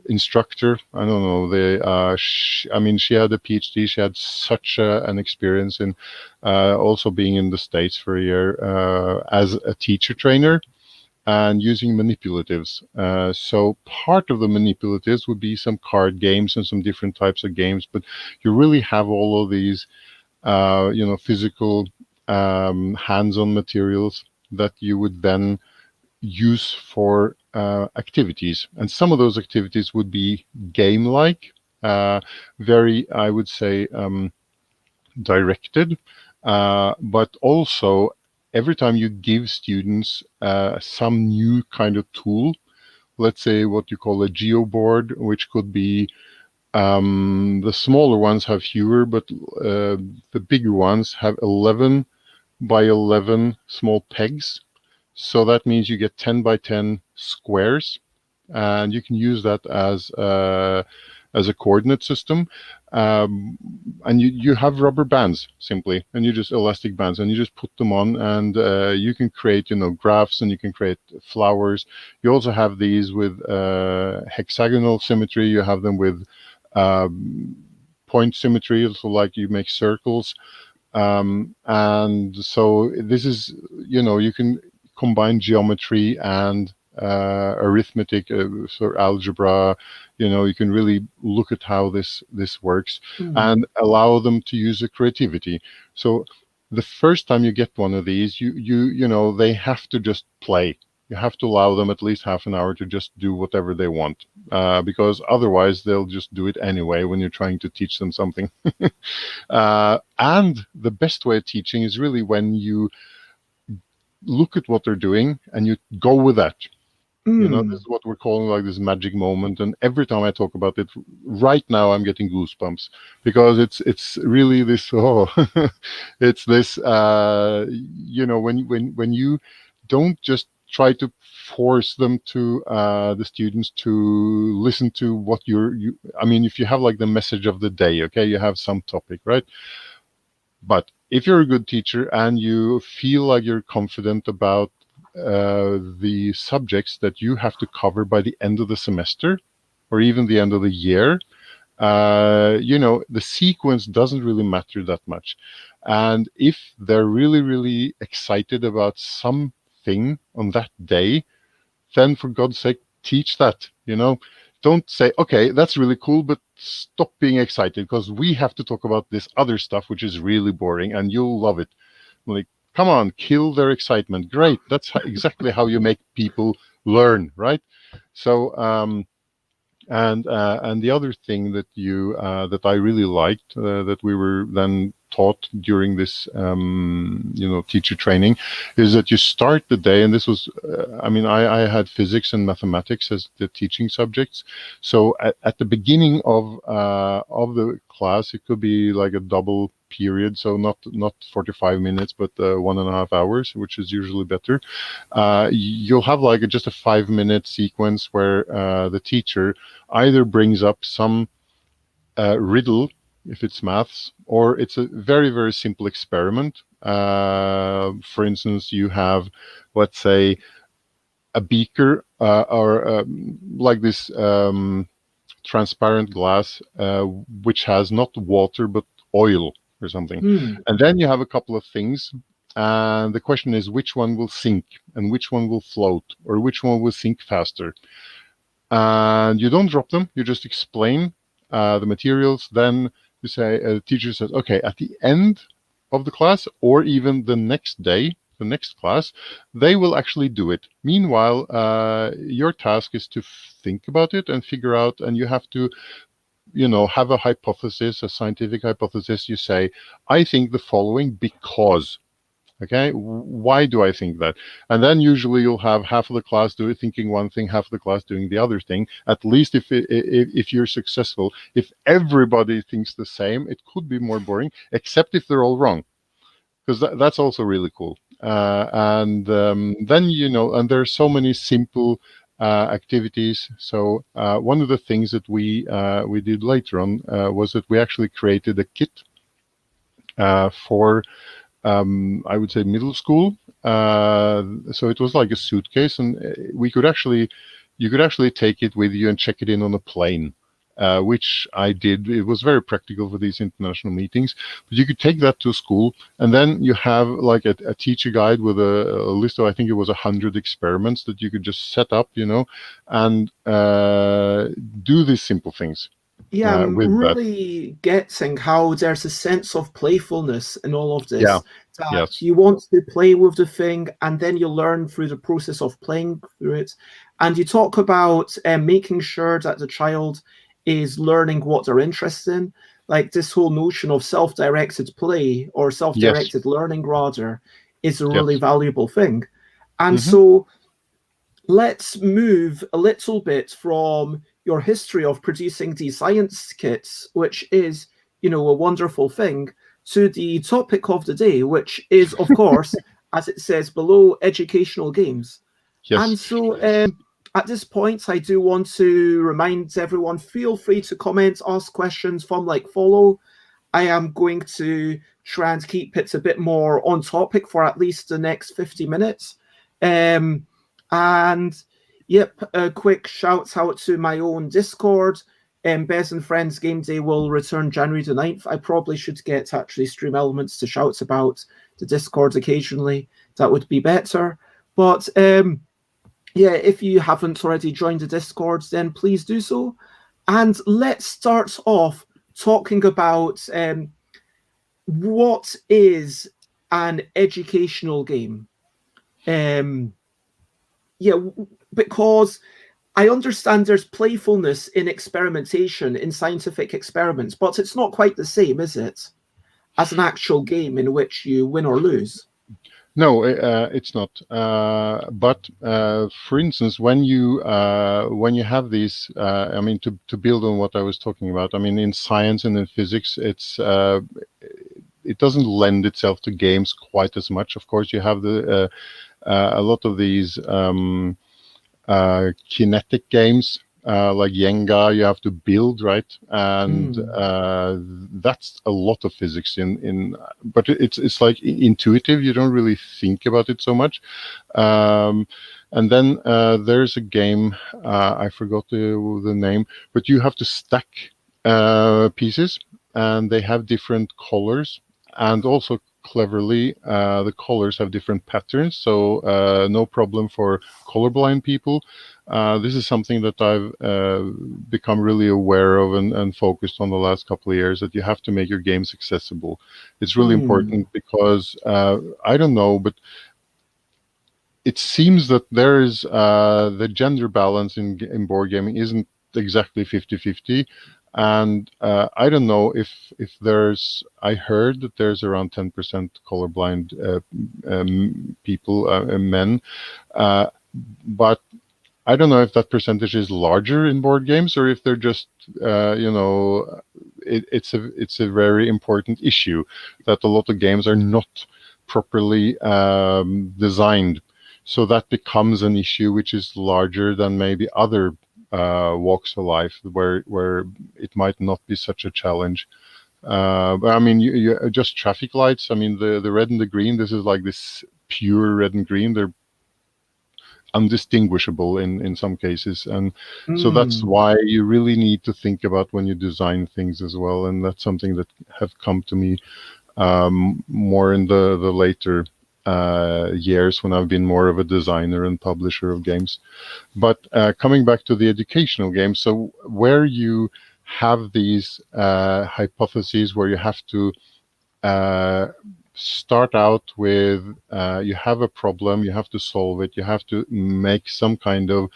instructor. I don't know. She had a PhD. She had such an experience in also being in the States for a year as a teacher trainer and using manipulatives. So part of the manipulatives would be some card games and some different types of games, but you really have all of these, physical hands-on materials that you would then use for activities. And some of those activities would be game-like, very, I would say, directed, but also every time you give students some new kind of tool, let's say what you call a geoboard, which could be the smaller ones have fewer, but the bigger ones have 11 by 11 small pegs. So that means you get 10 by 10 squares, and you can use that as a coordinate system. And you have rubber bands simply, and you just elastic bands, and you just put them on, and you can create graphs, and you can create flowers. You also have these with hexagonal symmetry. You have them with point symmetry, so like you make circles. And so this is, you can combine geometry and arithmetic, sort of algebra. You can really look at how this works and allow them to use the creativity. So the first time you get one of these, they have to just play. You have to allow them at least half an hour to just do whatever they want, because otherwise they'll just do it anyway when you're trying to teach them something. And the best way of teaching is really when you look at what they're doing and you go with that. This is what we're calling like this magic moment. And every time I talk about it, right now I'm getting goosebumps, because it's really this. It's this. When you don't just try to force them to the students to listen to what if you have like the message of the day, okay, you have some topic, right? But if you're a good teacher and you feel like you're confident about the subjects that you have to cover by the end of the semester or even the end of the year, the sequence doesn't really matter that much. And if they're really, really excited about something on that day, then for God's sake, teach that. Don't say, okay, that's really cool, but stop being excited because we have to talk about this other stuff, which is really boring and you'll love it. Like, come on, kill their excitement. Great. That's exactly how you make people learn, right? So, and the other thing that that I really liked, that we were then taught during this teacher training, is that you start the day, and this was I had physics and mathematics as the teaching subjects. So at the beginning of the class, it could be like a double period, so not 45 minutes, but 1.5 hours, which is usually better. You'll have like just a 5-minute sequence where the teacher either brings up some riddle, if it's maths, or it's a very, very simple experiment. For instance, you have, let's say, a beaker or like this transparent glass, which has not water but oil or something. And then you have a couple of things. And the question is, which one will sink and which one will float, or which one will sink faster? And you don't drop them. You just explain the materials. Then you say, the teacher says, okay, at the end of the class, or even the next day, the next class, they will actually do it. Meanwhile, your task is to think about it and figure out, and you have to have a hypothesis, a scientific hypothesis. You say, I think the following because. Okay, why do I think that? And then usually you'll have half of the class thinking one thing, half of the class doing the other thing. At least if you're successful, if everybody thinks the same, it could be more boring, except if they're all wrong, because that's also really cool. And then and there are so many simple activities. So one of the things that we did later on was that we actually created a kit for I would say middle school. So it was like a suitcase, and you could actually take it with you and check it in on a plane, which I did. It was very practical for these international meetings. But you could take that to school, and then you have like a teacher guide with a list of, I think it was 100 experiments that you could just set up, and do these simple things. Yeah, I'm With that. really getting how there's a sense of playfulness in all of Yeah. this. That Yes. you want to play with the thing, and then you learn through the process of playing through it. And you talk about making sure that the child is learning what they're interested in. Like this whole notion of self-directed play or Yes. self-directed learning, rather, is a really Yes. valuable thing. And Hmm. so let's move a little bit from your history of producing these science kits, which is, a wonderful thing, to the topic of the day, which is, of course, as it says below, educational games. Yes. And so at this point, I do want to remind everyone, feel free to comment, ask questions from like follow. I am going to try and keep it a bit more on topic for at least the next 50 minutes. And yep, a quick shout out to my own Discord. Bez and Friends Game Day will return January the 9th. I probably should get actually Stream Elements to shout about the Discord occasionally. That would be better. But yeah, if you haven't already joined the Discord, then please do so. And let's start off talking about what is an educational game. Yeah, because I understand there's playfulness in experimentation, in scientific experiments, but it's not quite the same, is it, as an actual game in which you win or lose? No, it's not. But for instance, when you have these, I mean, to build on what I was talking about, I mean, in science and in physics, it doesn't lend itself to games quite as much. Of course, you have a lot of these kinetic games. Like Jenga, you have to build, right? And that's a lot of physics but it's like intuitive. You don't really think about it so much. And then there's a game, I forgot the name, but you have to stack pieces, and they have different colors, and also cleverly, the colors have different patterns, so no problem for colorblind people. This is something that I've become really aware of and focused on the last couple of years, that you have to make your games accessible. It's really important because, I don't know, but it seems that there is the gender balance in board gaming isn't exactly 50-50. And I don't know if I heard that there's around 10% colorblind people, men, but I don't know if that percentage is larger in board games, or if they're just, it's a very important issue that a lot of games are not properly designed. So that becomes an issue which is larger than maybe other walks of life, where it might not be such a challenge. But I mean, you just traffic lights. I mean, the red and the green. This is like this pure red and green. They're undistinguishable in some cases, and so that's why you really need to think about when you design things as well. And that's something that have come to me more in the later years, when I've been more of a designer and publisher of games. But coming back to the educational games, so where you have these hypotheses, where you have to start out with, you have a problem, you have to solve it, you have to make some kind of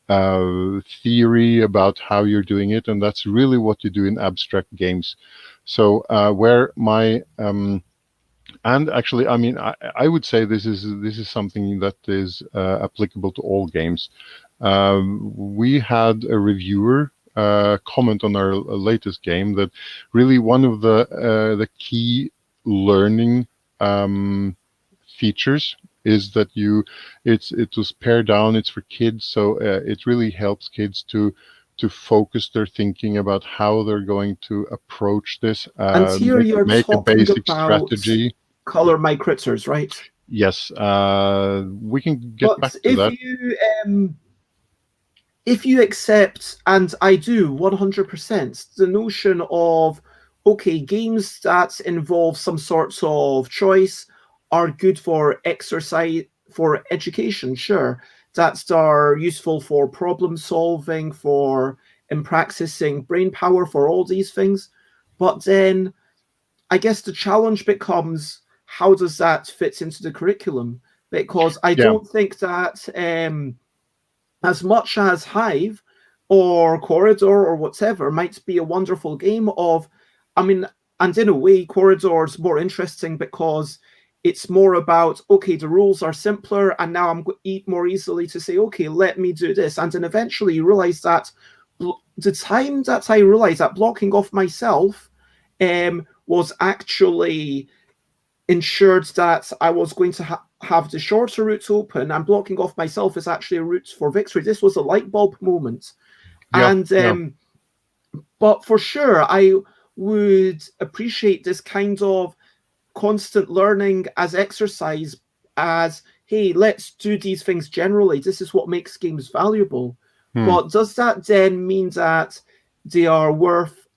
theory about how you're doing it, and that's really what you do in abstract games. So where my and actually, I mean, I would say this is something that is applicable to all games. We had a reviewer comment on our latest game that really one of the key learning features is that it was pared down. It's for kids, so it really helps kids to focus their thinking about how they're going to approach this, And here you're make a talking basic about strategy. color my critters, right? Yes, we can get But back to that. if you accept, and I do 100%, the notion of, okay, games that involve some sorts of choice are good for exercise, for education, sure. That are useful for problem solving, for in practicing brain power, for all these things. But then I guess the challenge becomes, how does that fit into the curriculum? Because I Yeah, don't think that as much as Hive or Corridor or whatever might be a wonderful game of, I mean, and in a way, Corridor is more interesting because it's more about, okay, the rules are simpler, and now I'm more easily to say, okay, let me do this. And then eventually you realize that the time that I realized that blocking off myself was actually ensured that I was going to have the shorter route open, and blocking off myself is actually a route for victory. This was a light bulb moment. yeah, And yeah, but for sure, I would appreciate this kind of constant learning as exercise, as, hey, let's do these things generally. This is what makes games valuable. hmm, But does that then mean that they are worth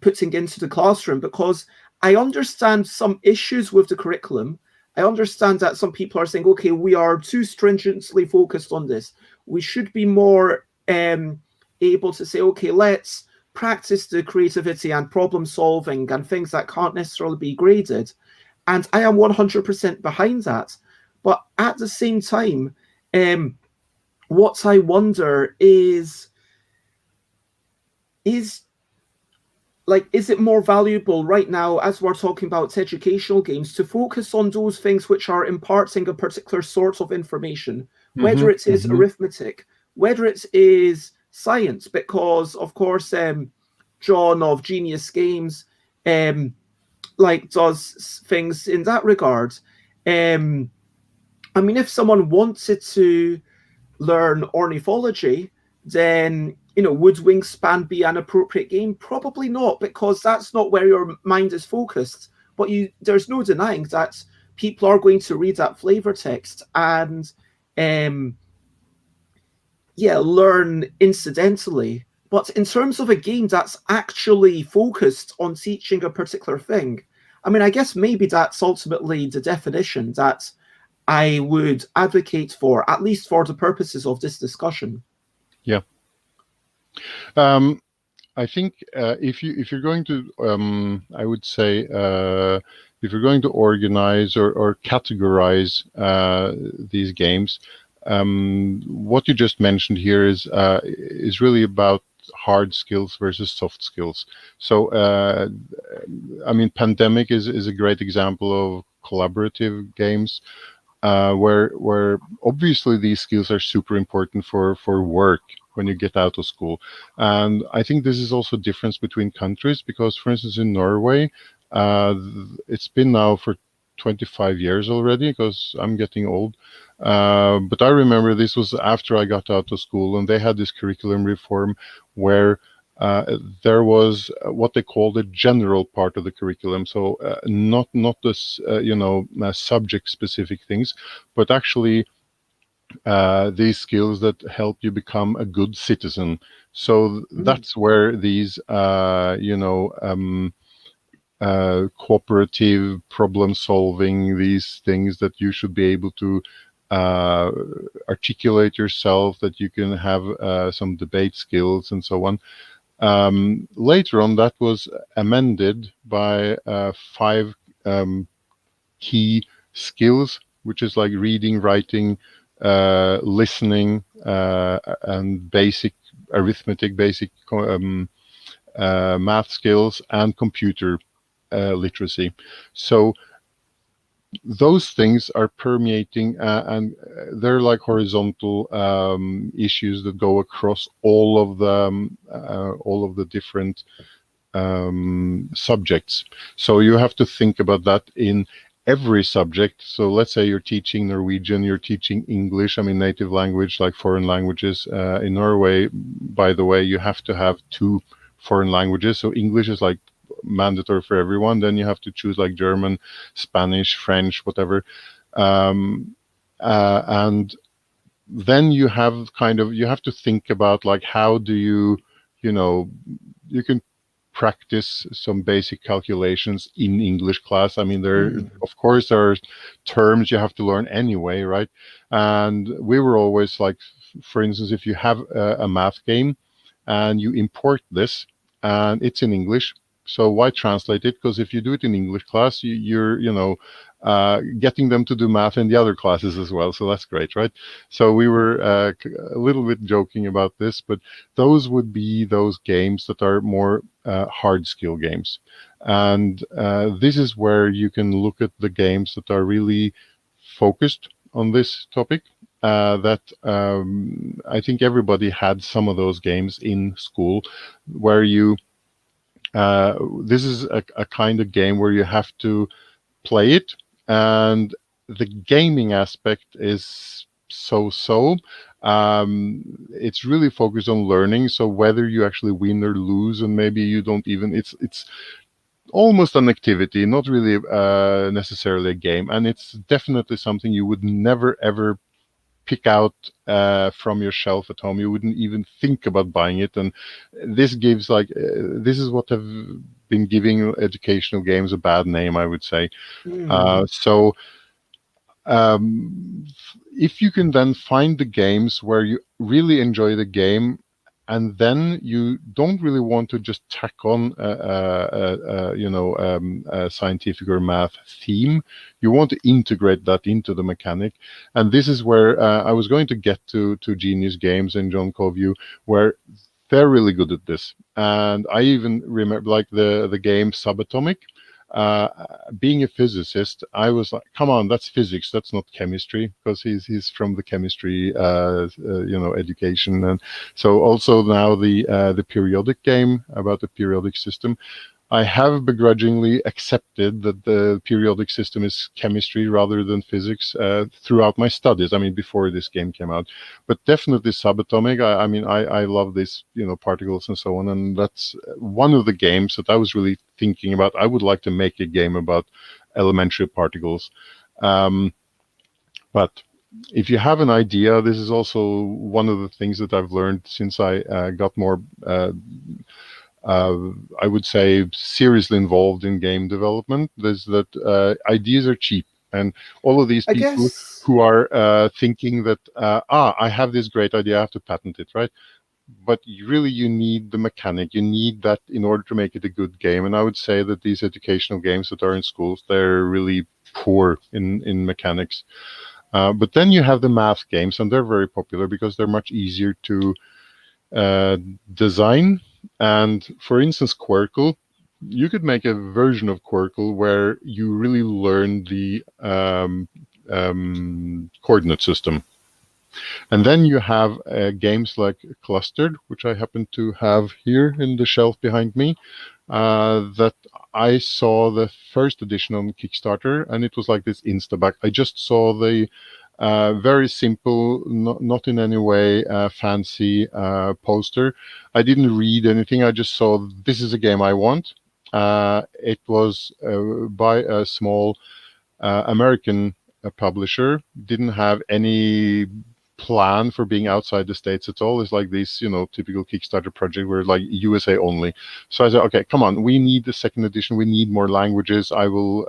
putting into the classroom? Because I understand some issues with the curriculum. I understand that some people are saying, okay, we are too stringently focused on this. We should be more able to say, okay, let's practice the creativity and problem solving and things that can't necessarily be graded. And I am 100% behind that. But at the same time, what I wonder is like, is it more valuable right now, as we're talking about educational games, to focus on those things which are imparting a particular sort of information, hmm, whether it is hmm, arithmetic, whether it is science? Because of course, John of Genius Games like does things in that regard. I mean, if someone wanted to learn ornithology, then, would Wingspan be an appropriate game? Probably not, because that's not where your mind is focused. But there's no denying that people are going to read that flavor text and um, learn incidentally. But in terms of a game that's actually focused on teaching a particular thing, I mean, I guess maybe that's ultimately the definition that I would advocate for, at least for the purposes of this discussion. yeah. Um, I think if you're going to, I would say, if you're going to organize or categorize these games, what you just mentioned here is really about hard skills versus soft skills. So, I mean, Pandemic is a great example of collaborative games. Where obviously these skills are super important for work when you get out of school. And I think this is also a difference between countries because, for instance, in Norway, it's been now for 25 years already because I'm getting old. But I remember this was after I got out of school, and they had this curriculum reform where there was what they called the general part of the curriculum. So not this subject specific things, but actually these skills that help you become a good citizen. So that's where these cooperative problem solving, these things that you should be able to uh, articulate yourself, that you can have some debate skills and so on. Later on, that was amended by 5 key skills, which is like reading, writing, listening, and basic arithmetic, basic math skills, and computer literacy. So those things are permeating, and they're like horizontal issues that go across all of the different subjects. So you have to think about that in every subject. So let's say you're teaching Norwegian, you're teaching English, I mean native language, like foreign languages. In Norway, by the way, you have to have two foreign languages. So English is like mandatory for everyone. Then you have to choose like German, Spanish, French, whatever. And then you have you have to think about like how do you know, you can practice some basic calculations in English class. I mean, there, of course, there are terms you have to learn anyway, right? And we were always like, for instance, if you have a math game and you import this and it's in English, so why translate it? Because if you do it in English class, you're, getting them to do math in the other classes as well. So that's great, right? So we were a little bit joking about this, but those would be those games that are more hard skill games. And this is where you can look at the games that are really focused on this topic. That I think everybody had some of those games in school where you this is a kind of game where you have to play it, and the gaming aspect is so. It's really focused on learning. So whether you actually win or lose, and maybe you don't even, it's almost an activity, not really necessarily a game, and it's definitely something you would never ever pick out from your shelf at home. You wouldn't even think about buying it. And this gives like this is what have been giving educational games a bad name, I would say. So if you can then find the games where you really enjoy the game, and then you don't really want to just tack on a scientific or math theme. You want to integrate that into the mechanic, and this is where I was going to get to Genius Games and John Coview, where they're really good at this. And I even remember like the game Subatomic. Being a physicist, I was like, "Come on, that's physics. That's not chemistry," because he's from the chemistry, education. And so also now the periodic game about the periodic system. I have begrudgingly accepted that the periodic system is chemistry rather than physics throughout my studies. I mean, before this game came out, but definitely subatomic. I mean, I love this, particles and so on, and that's one of the games that I was really thinking about. I would like to make a game about elementary particles, but if you have an idea, this is also one of the things that I've learned since I got more. I would say seriously involved in game development, is that ideas are cheap, and all of these I people guess. who are thinking that I have this great idea, I have to patent it, right? But you need the mechanic, you need that in order to make it a good game. And I would say that these educational games that are in schools, they're really poor in mechanics. But then you have the math games, and they're very popular because they're much easier to design. And for instance, Quirkle, you could make a version of Quirkle where you really learn the coordinate system. And then you have games like Clustered, which I happen to have here in the shelf behind me, that I saw the first edition on Kickstarter, and it was like this Instaback. I just saw the very simple, not in any way fancy poster. I didn't read anything. I just saw this is a game I want. It was by a small American publisher. Didn't have any plan for being outside the States at all. It's like this, typical Kickstarter project where like USA only. So I said, okay, come on, we need the second edition. We need more languages. I will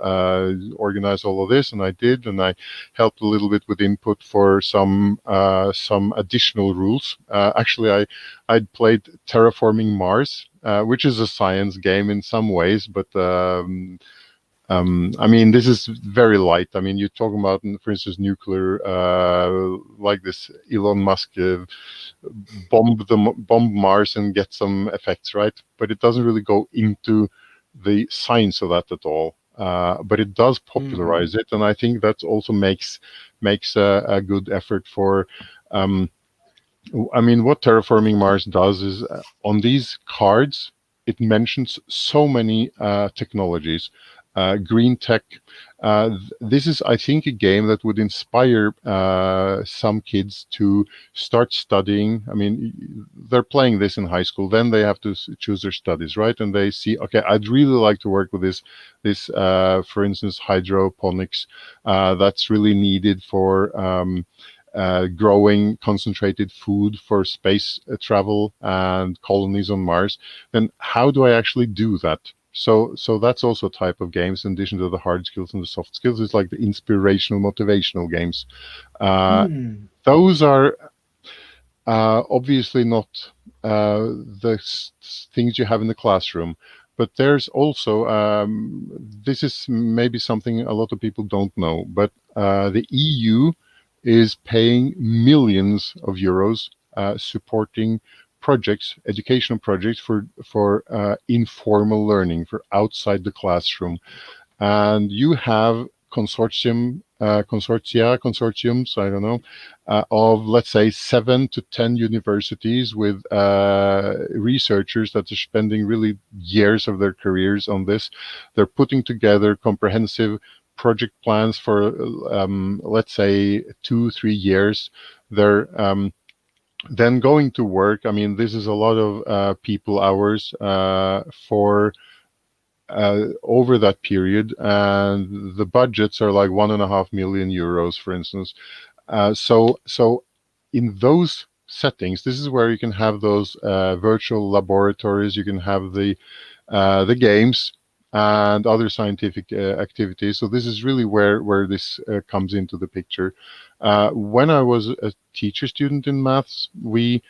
organize all of this, and I did, and I helped a little bit with input for some additional rules. Actually, I'd played Terraforming Mars, which is a science game in some ways, but I mean, this is very light. I mean, you're talking about, for instance, nuclear, like this Elon Musk bomb Mars and get some effects, right? But it doesn't really go into the science of that at all. But it does popularize it, and I think that also makes a good effort for. I mean, what Terraforming Mars does is on these cards, it mentions so many technologies, green tech. This is, I think, a game that would inspire some kids to start studying. I mean, they're playing this in high school, then they have to choose their studies, right? And they see, okay, I'd really like to work with this, for instance, hydroponics. That's really needed for growing concentrated food for space travel and colonies on Mars. Then how do I actually do that? So that's also a type of games in addition to the hard skills and the soft skills. It's like the inspirational, motivational games. Those are obviously not the things you have in the classroom. But there's also, this is maybe something a lot of people don't know, but the EU is paying millions of euros supporting projects, educational projects for informal learning, for outside the classroom. And you have consortiums, I don't know, of, let's say, 7 to 10 universities with researchers that are spending really years of their careers on this. They're putting together comprehensive project plans for, let's say, 2-3 years. They're then going to work. I mean, this is a lot of people hours for over that period, and the budgets are like 1.5 million euros, for instance. So in those settings, this is where you can have those virtual laboratories. You can have the games and other scientific activities. So this is really where this comes into the picture. When I was a teacher student in maths, we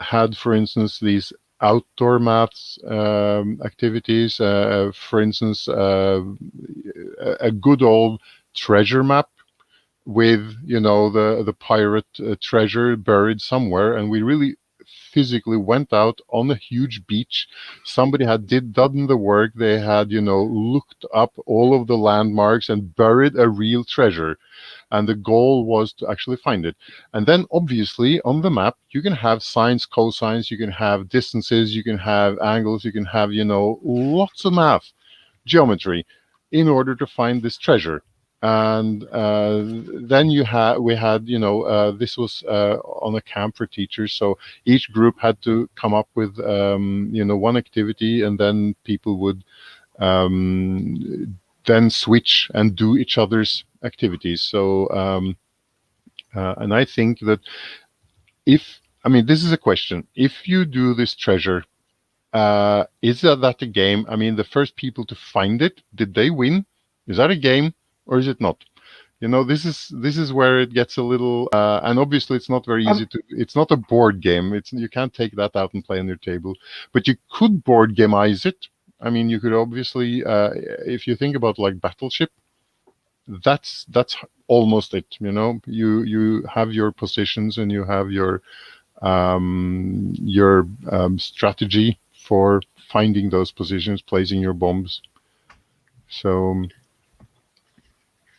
had, for instance, these outdoor maths activities. For instance, a good old treasure map with, you know, the pirate treasure buried somewhere, and we really physically went out on a huge beach. Somebody had done the work. They had, you know, looked up all of the landmarks and buried a real treasure. And the goal was to actually find it. And then obviously on the map, you can have sines, cosines, you can have distances, you can have angles, you can have, you know, lots of math, geometry, in order to find this treasure. And then we had, you know, this was on a camp for teachers. So each group had to come up with, you know, one activity, and then people would then switch and do each other's activities. So, and I think that I mean, this is a question. If you do this treasure, is that a game? I mean, the first people to find it, did they win? Is that a game, or is it not? You know, this is where it gets a little, and obviously it's not very easy to. It's not a board game. You can't take that out and play on your table, but you could board gameize it. I mean, you could obviously, if you think about like Battleship, that's almost it. You know, you have your positions and you have your strategy for finding those positions, placing your bombs. So.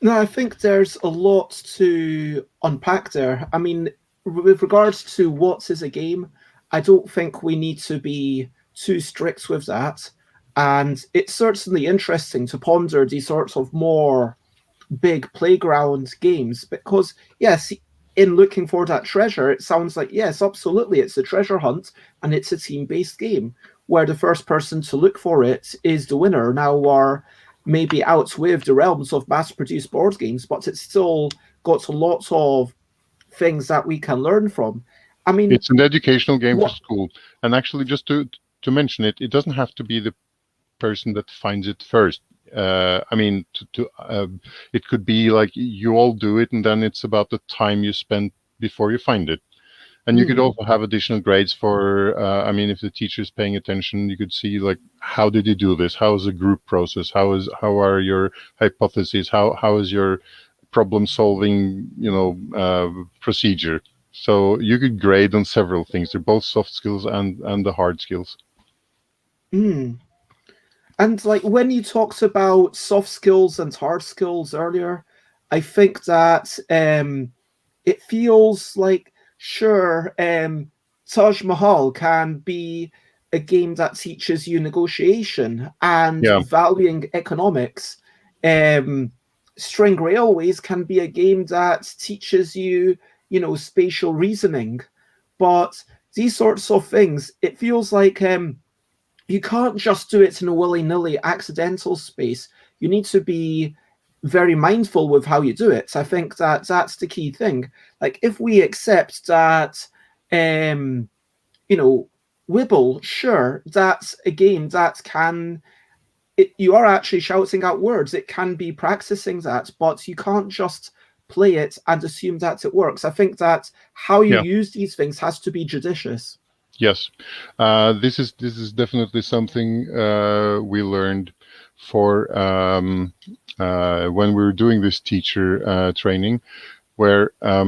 No, I think there's a lot to unpack there. I mean, with regards to what is a game, I don't think we need to be too strict with that. And it's certainly interesting to ponder these sorts of more big playground games because, yes, in looking for that treasure, it sounds like, yes, absolutely, it's a treasure hunt and it's a team-based game where the first person to look for it is the winner. Now, maybe outlive the realms of mass-produced board games, but it's still got a lot of things that we can learn from. I mean, it's an educational game for school. And actually, just to mention it, it doesn't have to be the person that finds it first. I mean, it could be like you all do it, and then it's about the time you spend before you find it. And you could also have additional grades for, I mean, if the teacher is paying attention, you could see like, how did you do this? How is the group process? How are your hypotheses? How is your problem solving, procedure? So you could grade on several things. They're both soft skills and the hard skills. And like when you talked about soft skills and hard skills earlier, I think that it feels like sure, Taj Mahal can be a game that teaches you negotiation and Yeah, valuing economics. String Railways can be a game that teaches you, spatial reasoning. But these sorts of things, it feels like you can't just do it in a willy-nilly accidental space. You need to be very mindful with how you do it. I think that that's the key thing. Like if we accept that Wibble, sure, that's a game that can you are actually shouting out words. It can be practicing that, but you can't just play it and assume that it works. I think that how you yeah. use these things has to be judicious. Yes, this is definitely something we learned for when we were doing this teacher training, where I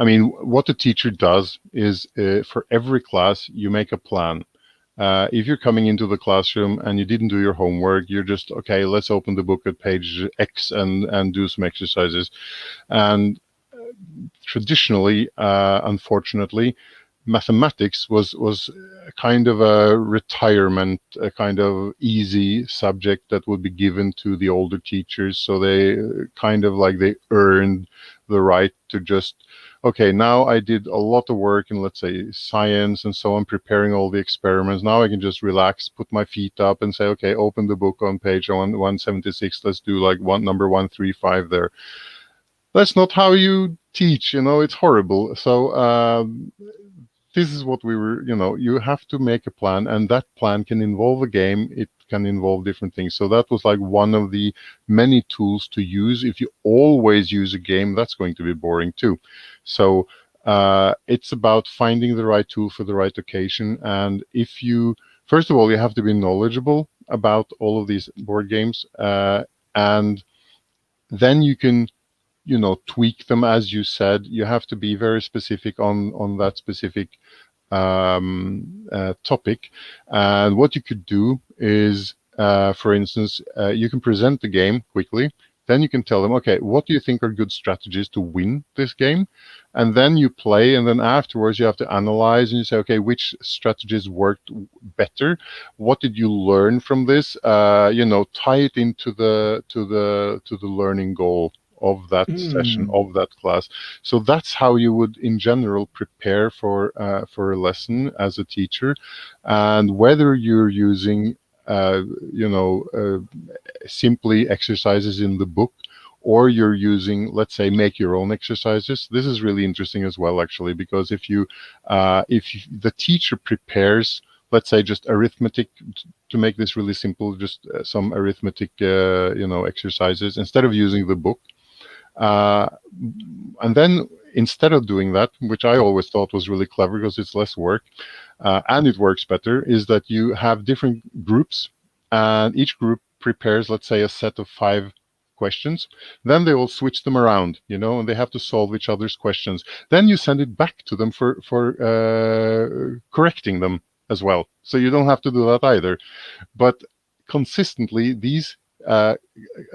mean, what the teacher does is for every class you make a plan. If you're coming into the classroom and you didn't do your homework, you're just okay. Let's open the book at page X and do some exercises. And traditionally, unfortunately, mathematics was kind of a retirement, a kind of easy subject that would be given to the older teachers. So they kind of like they earned the right to just, okay, now I did a lot of work in, let's say, science and so on, preparing all the experiments. Now I can just relax, put my feet up and say, okay, open the book on page 176. Let's do like number 135 there. That's not how you teach, it's horrible. So this is what we were, you have to make a plan, and that plan can involve a game. It can involve different things. So that was like one of the many tools to use. If you always use a game, that's going to be boring too. So it's about finding the right tool for the right occasion. And if you, first of all, you have to be knowledgeable about all of these board games, and then you can tweak them. As you said, you have to be very specific on that specific topic. And what you could do is, for instance, you can present the game quickly. Then you can tell them, okay, what do you think are good strategies to win this game? And then you play, and then afterwards you have to analyze and you say, okay, which strategies worked better? What did you learn from this? Tie it into the learning goal of that session, of that class. So that's how you would, in general, prepare for a lesson as a teacher. And whether you're using, simply exercises in the book, or you're using, let's say, make your own exercises. This is really interesting as well, actually, because if the teacher prepares, let's say, just arithmetic, to make this really simple, just some arithmetic, exercises instead of using the book. And then instead of doing that, which I always thought was really clever because it's less work, and it works better, is that you have different groups, and each group prepares, let's say, a set of 5 questions. Then they all switch them around, and they have to solve each other's questions. Then you send it back to them for correcting them as well. So you don't have to do that either. But consistently, these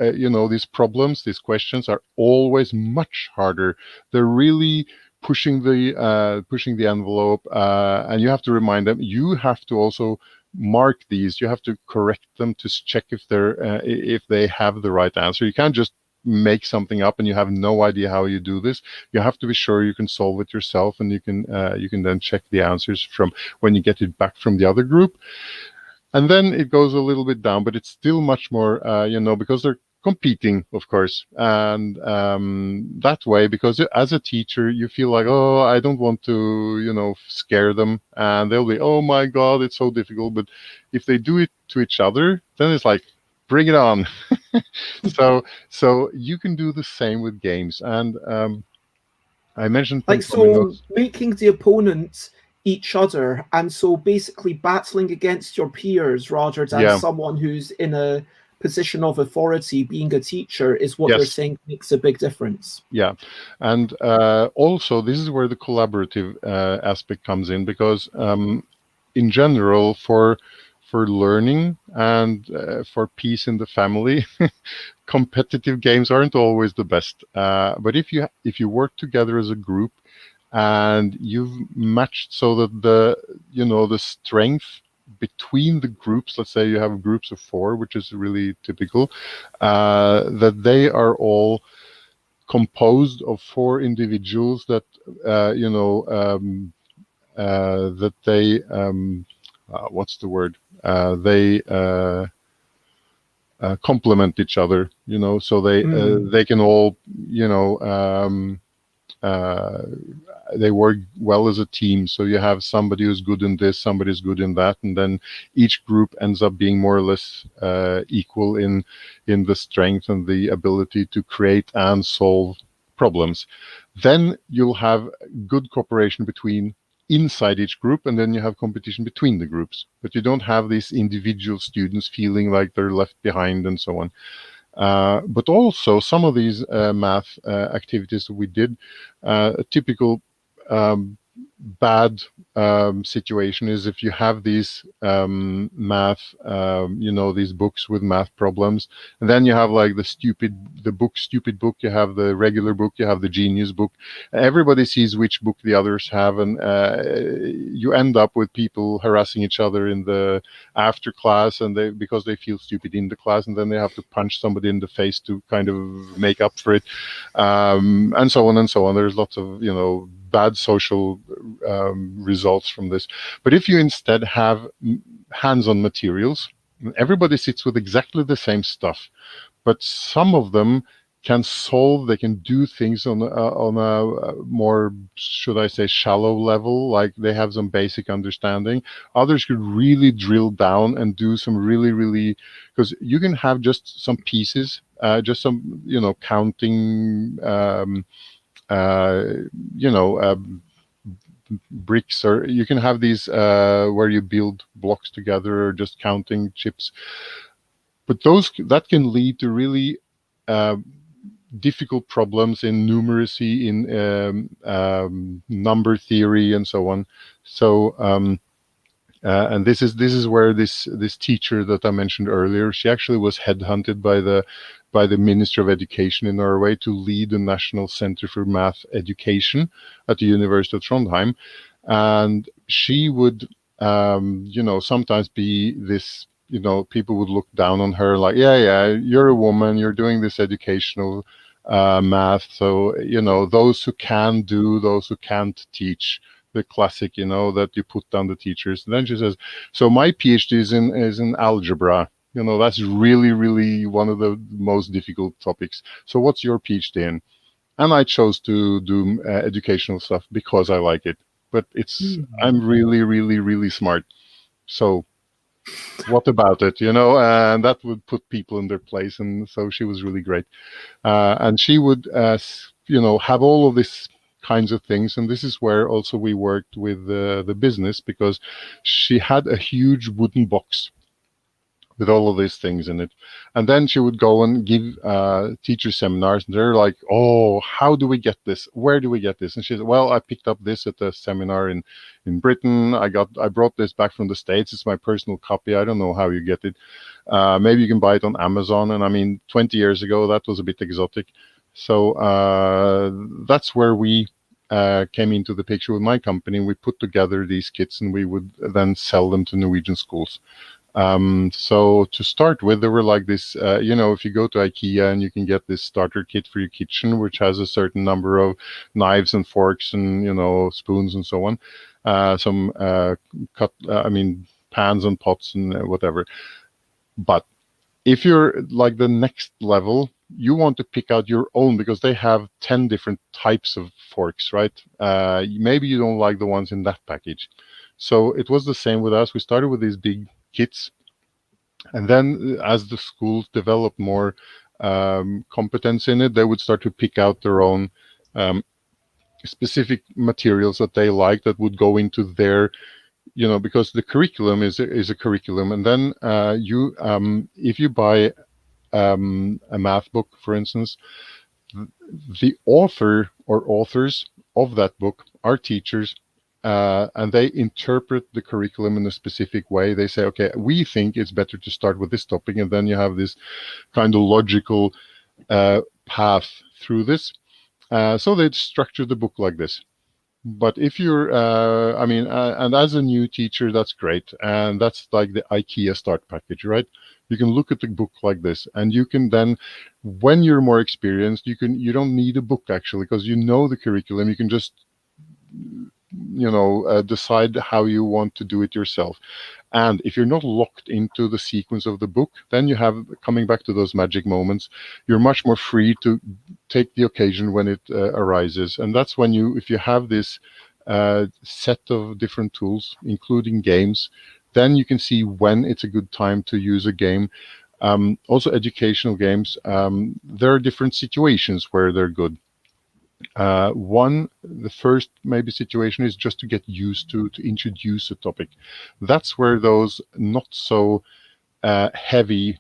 these problems, these questions are always much harder. They're really pushing the envelope, and you have to remind them. You have to also mark these. You have to correct them to check if they have the right answer. You can't just make something up and you have no idea how you do this. You have to be sure you can solve it yourself, and you can then check the answers from when you get it back from the other group. And then it goes a little bit down, but it's still much more, because they're competing, of course. And that way, because as a teacher, you feel like, oh, I don't want to, scare them. And they'll be, oh my God, it's so difficult. But if they do it to each other, then it's like, bring it on. So you can do the same with games. And I mentioned Like, ten so dominoes. making the opponent each other, and so basically battling against your peers rather than Yeah. someone who's in a position of authority, being a teacher, is what you're Yes. saying makes a big difference. Yeah, and also this is where the collaborative aspect comes in, because in general, for learning and for peace in the family, competitive games aren't always the best. But if you work together as a group and you've matched so that the strength between the groups, let's say you have groups of four, which is really typical, that they are all composed of four individuals that that they what's the word, they complement each other, so they can all, you know uh, they work well as a team. So you have somebody who's good in this, somebody's good in that, and then each group ends up being more or less equal in the strength and the ability to create and solve problems. Then you'll have good cooperation between inside each group, and then you have competition between the groups. But you don't have these individual students feeling like they're left behind and so on. But also some of these math activities that we did, a typical bad situation is if you have these math, these books with math problems, and then you have like stupid book, you have the regular book, you have the genius book. Everybody sees which book the others have, and you end up with people harassing each other in the after class, and because they feel stupid in the class, and then they have to punch somebody in the face to kind of make up for it, and so on and so on. There's lots of bad social results from this. But if you instead have hands-on materials, everybody sits with exactly the same stuff, but some of them can solve, they can do things on a more, should I say, shallow level, like they have some basic understanding. Others could really drill down and do some really, really, because you can have just some pieces, just some, counting, uh, you know, uh, bricks, or you can have these where you build blocks together, or just counting chips. But those that can lead to really uh, difficult problems in numeracy, in number theory, and so on. So and this is where this teacher that I mentioned earlier, she actually was headhunted by the Ministry of Education in Norway to lead the National Center for Math Education at the University of Trondheim, and she would sometimes be this. People would look down on her like, yeah, you're a woman, you're doing this educational math, so those who can do, those who can't teach, the classic, that you put down the teachers. And then she says, so my PhD is in algebra. That's really, really one of the most difficult topics. So what's your PhD in? And I chose to do educational stuff because I like it. But I'm really, really, really smart. So what about it? And that would put people in their place. And so she was really great. And she would, have all of this kinds of things. And this is where also we worked with the business, because she had a huge wooden box with all of these things in it. And then she would go and give teacher seminars, and they're like, oh, how do we get this? Where do we get this? And she said, well, I picked up this at a seminar in Britain. I brought this back from the States. It's my personal copy. I don't know how you get it. Maybe you can buy it on Amazon. And I mean, 20 years ago, that was a bit exotic. So that's where we came into the picture with my company. We put together these kits, and we would then sell them to Norwegian schools. So to start with, there were like this, if you go to IKEA and you can get this starter kit for your kitchen, which has a certain number of knives and forks and, spoons and so on. Some pans and pots and whatever. But if you're like the next level, you want to pick out your own, because they have 10 different types of forks, right? Maybe you don't like the ones in that package. So it was the same with us. We started with these big kits, and then as the schools developed more competence in it, they would start to pick out their own um, specific materials that they like that would go into their, because the curriculum is a curriculum, and then if you buy a math book, for instance, the author or authors of that book are teachers, and they interpret the curriculum in a specific way. They say, okay, we think it's better to start with this topic, and then you have this kind of logical path through this. So they structure the book like this. But if you're, and as a new teacher, that's great. And that's like the IKEA start package, right? You can look at the book like this, and you can then, when you're more experienced, you don't need a book actually, because you know the curriculum. You can just, decide how you want to do it yourself. And if you're not locked into the sequence of the book, then you have, coming back to those magic moments, you're much more free to take the occasion when it arises. And that's when if you have this set of different tools, including games, then you can see when it's a good time to use a game. Also, educational games, there are different situations where they're good. The first maybe situation is just to get used to introduce a topic. That's where those not so heavy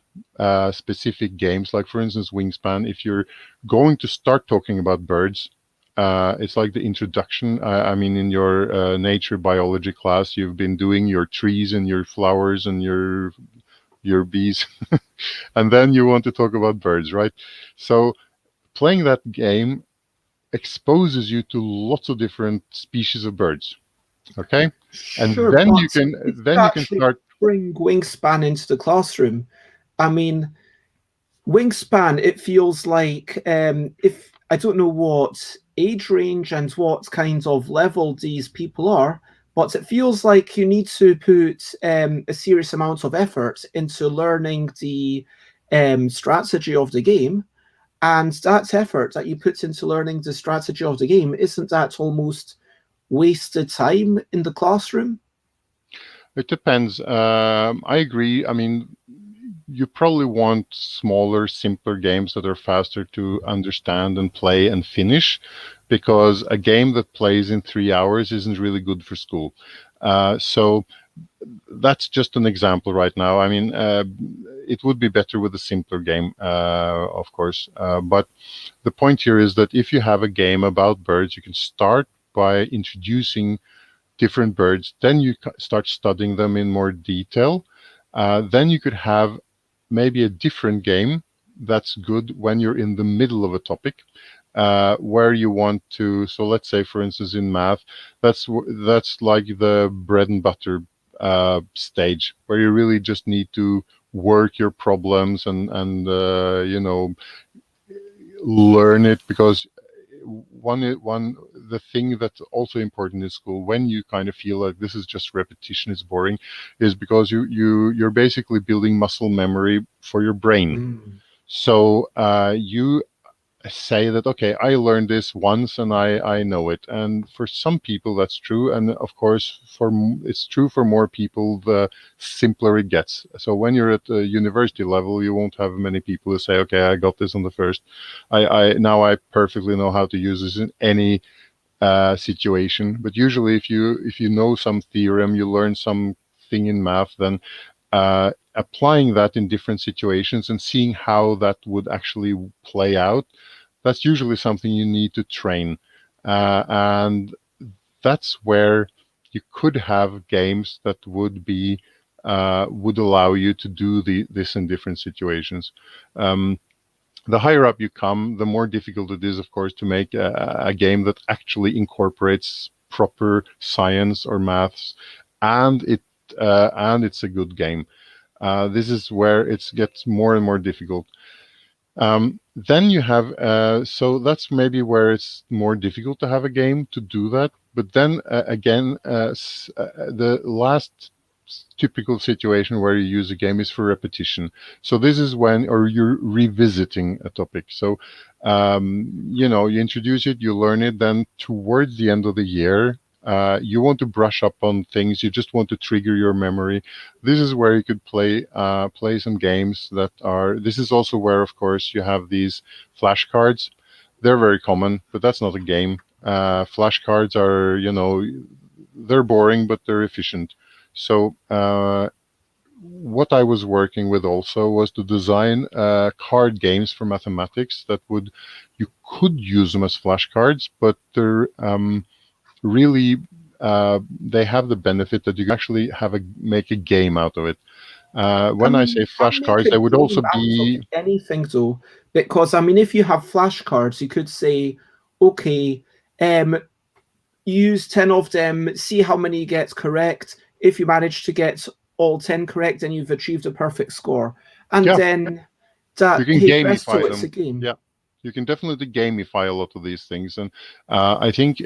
specific games, like for instance Wingspan, if you're going to start talking about birds, it's like the introduction. In your nature biology class, you've been doing your trees and your flowers and your bees, and then you want to talk about birds, right? So playing that game exposes you to lots of different species of birds. Okay, and Sure, then but if you you can actually start. bring Wingspan into the classroom, I mean, Wingspan, it feels like if I don't know what age range and what kind of level these people are, but it feels like you need to put a serious amount of effort into learning the strategy of the game. And that effort that you put into learning the strategy of the game, isn't that almost wasted time in the classroom? It depends. I agree. You probably want smaller, simpler games that are faster to understand and play and finish, because a game that plays in 3 hours isn't really good for school. So that's just an example right now. It would be better with a simpler game, of course. But the point here is that if you have a game about birds, you can start by introducing different birds. Then you start studying them in more detail. Then you could have maybe a different game that's good when you're in the middle of a topic, where you want to. So let's say, for instance, in math, that's like the bread and butter stage, where you really just need to work your problems and learn it, because one the thing that's also important in school, when you kind of feel like this is just repetition, it's boring, is because you're basically building muscle memory for your brain. Mm. So you say that, okay, I learned this once and I know it. And for some people that's true, and of course it's true for more people the simpler it gets. So when you're at the university level, you won't have many people who say, okay, I got this on the first, I now I perfectly know how to use this in any situation. But usually if you know some theorem, you learn something in math, then applying that in different situations and seeing how that would actually play out, that's usually something you need to train. And that's where you could have games that would allow you to do this in different situations. The higher up you come, the more difficult it is, of course, to make a game that actually incorporates proper science or maths, and it's a good game. This is where it gets more and more difficult. Then you have, so that's maybe where it's more difficult to have a game to do that. But then again, the last typical situation where you use a game is for repetition. So this is when, or you're revisiting a topic. So, you introduce it, you learn it, then towards the end of the year, you want to brush up on things. You just want to trigger your memory. This is where you could play some games that are. This is also where, of course, you have these flashcards. They're very common, but that's not a game. Flashcards are, they're boring, but they're efficient. So what I was working with also was to design card games for mathematics that you could use them as flashcards, but they're really they have the benefit that you can actually make a game out of it. I When I mean, say you can make flashcards, a they would also game out of be anything, though, because I mean, if you have flashcards, you could say, okay, use 10 of them, see how many you get correct. If you manage to get all 10 correct, then you've achieved a perfect score. And yeah, then you that, can hey presto, gamify it's a them. game. Yeah, you can definitely gamify a lot of these things, and I think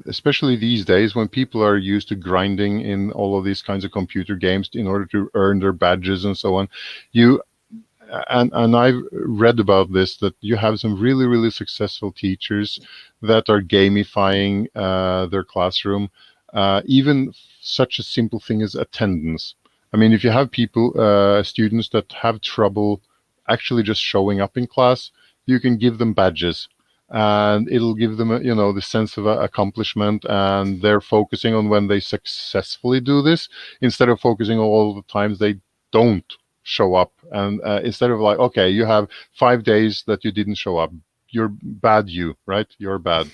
especially these days when people are used to grinding in all of these kinds of computer games in order to earn their badges and so on, you and I've read about this, that you have some really, really successful teachers that are gamifying their classroom, even such a simple thing as attendance. I mean, if you have students that have trouble actually just showing up in class, you can give them badges. And it'll give them, the sense of accomplishment, and they're focusing on when they successfully do this instead of focusing on all the times they don't show up. And instead of like, okay, you have 5 days that you didn't show up, you're bad, right? You're bad.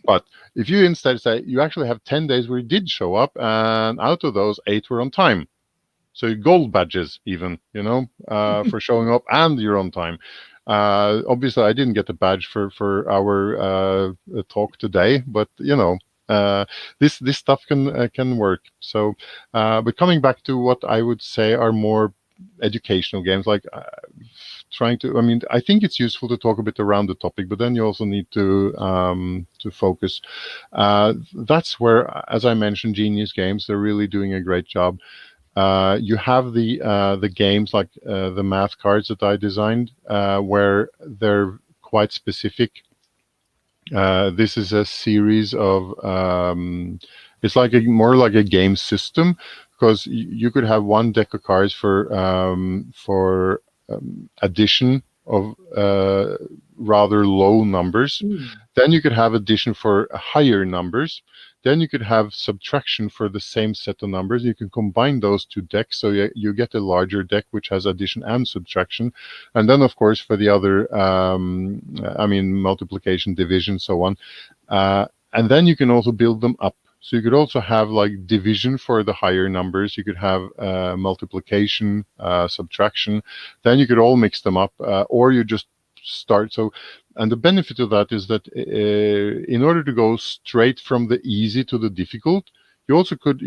But if you instead say you actually have 10 days where you did show up, and out of those, 8 were on time. So gold badges, even, for showing up and you're on time. Obviously, I didn't get a badge for our talk today, but this stuff can work. So, but coming back to what I would say are more educational games, like trying to. I mean, I think it's useful to talk a bit around the topic, but then you also need to focus. That's where, as I mentioned, Genius Games, they're really doing a great job. You have the games like the math cards that I designed, where they're quite specific. This is a series of it's like more like a game system, because you could have one deck of cards for addition of rather low numbers. Then you could have addition for higher numbers. Then you could have subtraction for the same set of numbers. You can combine those two decks, so you get a larger deck which has addition and subtraction. And then, of course, for the other, I mean, multiplication, division, so on. And then you can also build them up. So you could also have like division for the higher numbers. You could have multiplication, subtraction. Then you could all mix them up, or you just start. So, and the benefit of that is that in order to go straight from the easy to the difficult, you also could,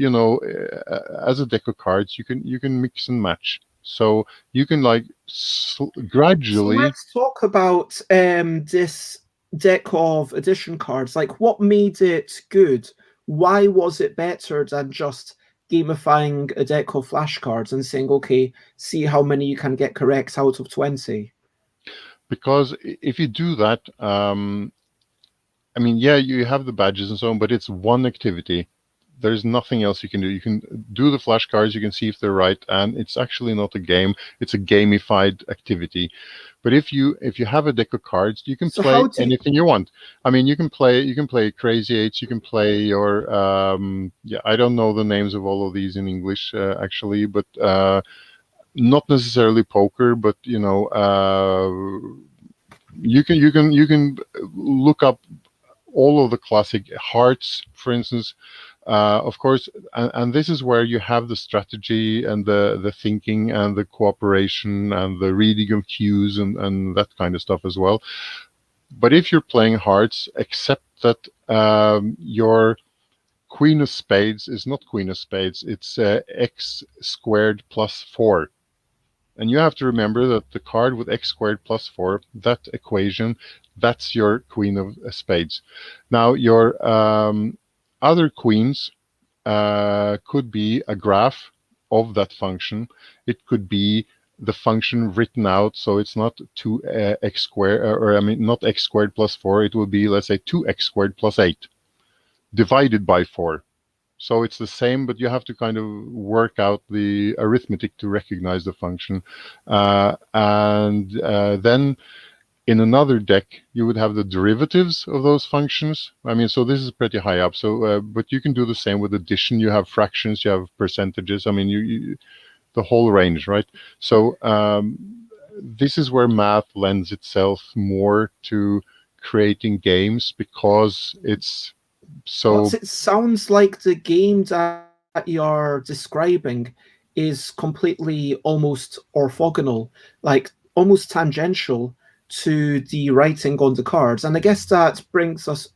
as a deck of cards, you can mix and match. So you can like So gradually. let's talk about this deck of addition cards. Like, what made it good? Why was it better than just gamifying a deck of flashcards and saying, okay, see how many you can get correct out of 20? Because if you do that, I mean, yeah, you have the badges and so on, but it's one activity. There's nothing else you can do. You can do the flashcards, you can see if they're right, and it's actually not a game. It's a gamified activity. But if you have a deck of cards, you can So play how do you, anything you want. I mean, you can play Crazy Eights, you can play your yeah, I don't know the names of all of these in English actually, but not necessarily poker, but you can look up all of the classic hearts, for instance. Of course, and this is where you have the strategy and the thinking and the cooperation and the reading of cues and that kind of stuff as well. But if you're playing hearts, accept that your queen of spades is not queen of spades. It's x squared plus 4. And you have to remember that the card with x squared plus 4, that equation, that's your queen of spades. Now, your other queens could be a graph of that function. It could be the function written out, so it's not 2x squared, or I mean, not x squared plus 4. It will be, let's say, 2x squared plus 8 divided by 4. So it's the same, but you have to kind of work out the arithmetic to recognize the function. And then In another deck, you would have the derivatives of those functions. I mean, so this is pretty high up. So, but you can do the same with addition. You have fractions, you have percentages. I mean, the whole range, right? So this is where math lends itself more to creating games because it's so. But it sounds like the game that you're describing is completely almost orthogonal, like almost tangential to the writing on the cards. And I guess that brings us.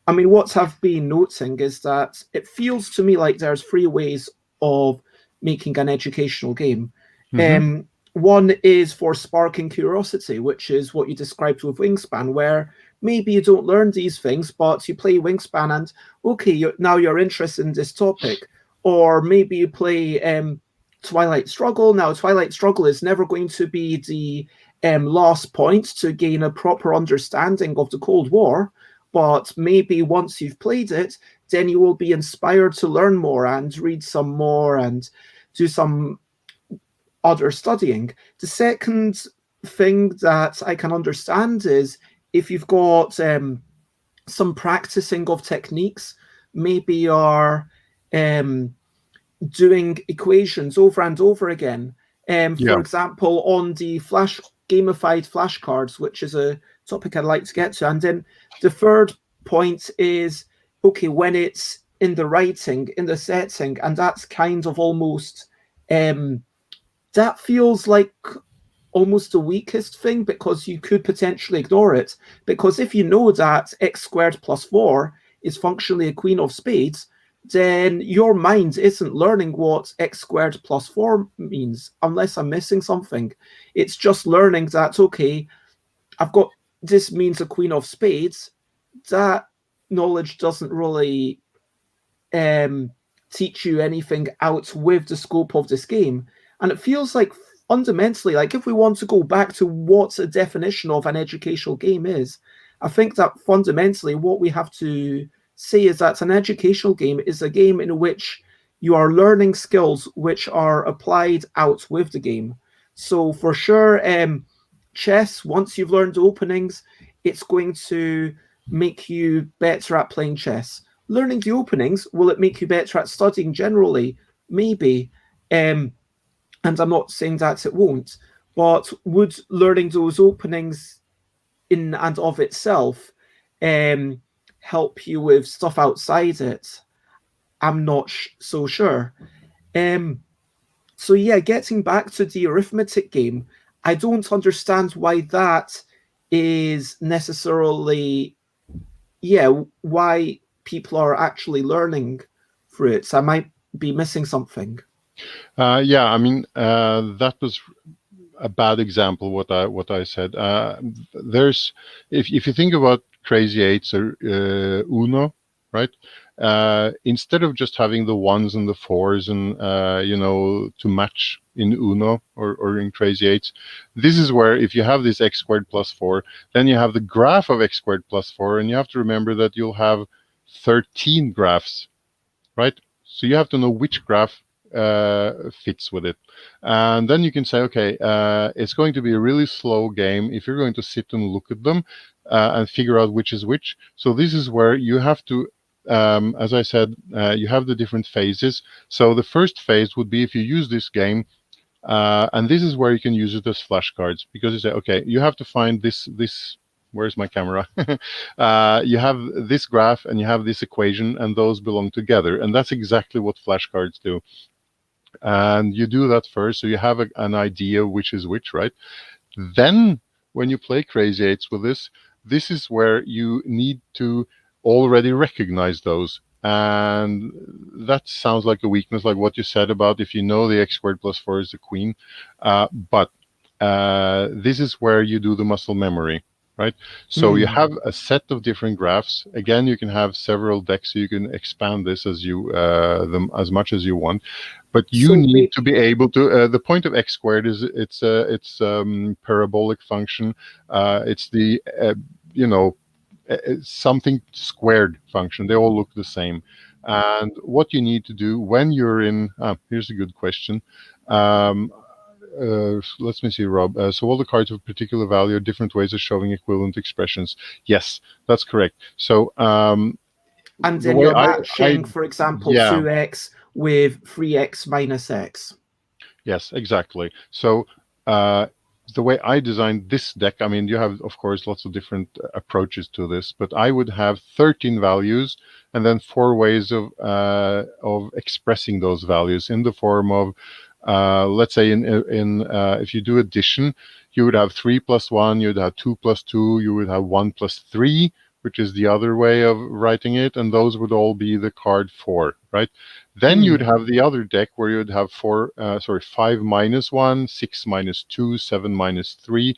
I mean, what I've been noting is that it feels to me like there's three ways of making an educational game. Mhm. One is for sparking curiosity, which is what you described with Wingspan, where maybe you don't learn these things, but you play Wingspan and okay, now you're interested in this topic. Or maybe you play Twilight Struggle. Now, Twilight Struggle is never going to be the last point to gain a proper understanding of the Cold War, but maybe once you've played it, then you will be inspired to learn more and read some more and do some other studying. The second thing that I can understand is if you've got some practicing of techniques, maybe you're um, doing equations over and over again. For Yeah. example, on the gamified flashcards, which is a topic I'd like to get to. And then the third point is okay, when it's in the writing, in the setting, and that's kind of almost that feels like almost the weakest thing because you could potentially ignore it. Because if you know that x squared plus 4 is functionally a queen of spades, then your mind isn't learning what x squared plus 4 means, unless I'm missing something. It's just learning that, okay, I've got this means a queen of spades. That knowledge doesn't really teach you anything out with the scope of this game. And it feels like fundamentally, like if we want to go back to what a definition of an educational game is, I think that fundamentally what we have to say is that an educational game is a game in which you are learning skills which are applied out with the game. So for sure, chess, once you've learned the openings, it's going to make you better at playing chess. Learning the openings, will it make you better at studying generally? Maybe. And I'm not saying that it won't, but would learning those openings in and of itself um, help you with stuff outside it? I'm not so sure. Um, so yeah, getting back to the arithmetic game, I don't understand why that is necessarily, yeah, why people are actually learning through it. So I might be missing something. Yeah, I mean, that was a bad example. What I said. There's if you think about Crazy Eights or Uno, right? Instead of just having the ones and the fours and to match in Uno or in Crazy Eights, this is where if you have this x squared plus 4, then you have the graph of x squared plus 4, and you have to remember that you'll have 13 graphs, right? So you have to know which graph fits with it. And then you can say, okay, it's going to be a really slow game if you're going to sit and look at them and figure out which is which. So this is where you have to, as I said, you have the different phases. So the first phase would be if you use this game, and this is where you can use it as flashcards, because you say, okay, you have to find this. Where's my camera? You have this graph and you have this equation, and those belong together. And that's exactly what flashcards do. And you do that first, so you have an idea which is which, right? Then, when you play Crazy Eights with this is where you need to already recognize those. And that sounds like a weakness, like what you said about if you know the x squared plus 4 is the queen. But this is where you do the muscle memory, right? So you have a set of different graphs. Again, you can have several decks, so you can expand this as you them as much as you want. But you So need to be able to. The point of x squared is it's parabolic function. It's the something squared function. They all look the same. And what you need to do when you're in here's a good question. let me see, Rob. So all the cards of particular value are different ways of showing equivalent expressions. Yes, that's correct. So And the then way you're I matching, for example, yeah, 2x with 3x minus x. yes, exactly. So uh, the way I designed this deck, I mean, you have, of course, lots of different approaches to this, but I would have 13 values and then 4 ways of expressing those values in the form of, let's say, in if you do addition, you would have 3 plus 1, you'd have 2 plus 2, you would have 1 plus 3, which is the other way of writing it, and those would all be the card 4, right? Then you'd Mm. have the other deck where you'd have 5 minus 1, 6 minus 2, 7 minus 3,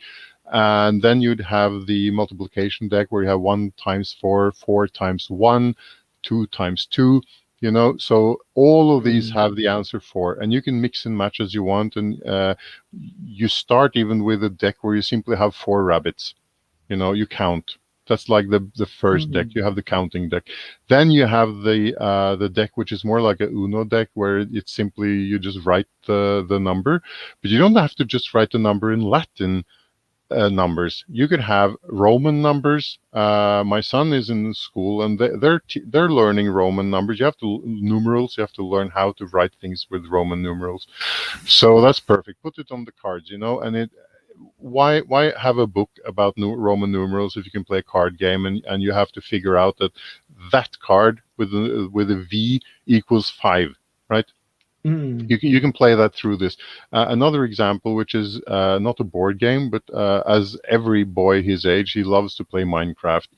and then you'd have the multiplication deck where you have 1 times 4, 4 times 1, 2 times 2. So all of these Mm. have the answer 4, and you can mix and match as you want. And you start even with a deck where you simply have 4 rabbits. You count. That's like the first deck. Mm. You have the counting deck. Then you have the deck which is more like a Uno deck, where it's simply you just write the number, but you don't have to just write the number in Latin numbers. You could have Roman numbers. My son is in school, and they're learning Roman numbers. You have to numerals. You have to learn how to write things with Roman numerals. So that's perfect. Put it on the cards, and why have a book about Roman numerals if you can play a card game, and you have to figure out that card with a V equals 5, right? Mm. You can play that through this. Another example, which is not a board game, but as every boy his age, he loves to play Minecraft,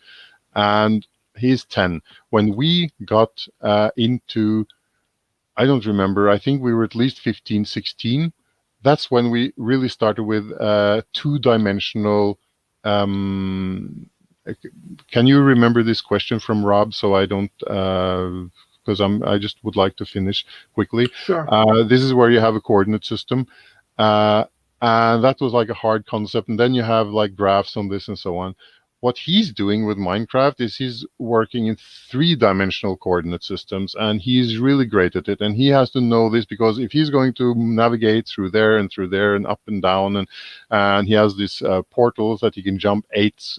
and he's 10. When we got into, I don't remember, I think we were at least 15, 16. That's when we really started with two-dimensional. Um, can you remember this question from Rob? So I don't, because I just would like to finish quickly. Sure. This is where you have a coordinate system, uh, and that was like a hard concept. And then you have like graphs on this and so on. What he's doing with Minecraft is he's working in three-dimensional coordinate systems, and he's really great at it. And he has to know this, because if he's going to navigate through there and up and down, and he has these portals that he can jump 8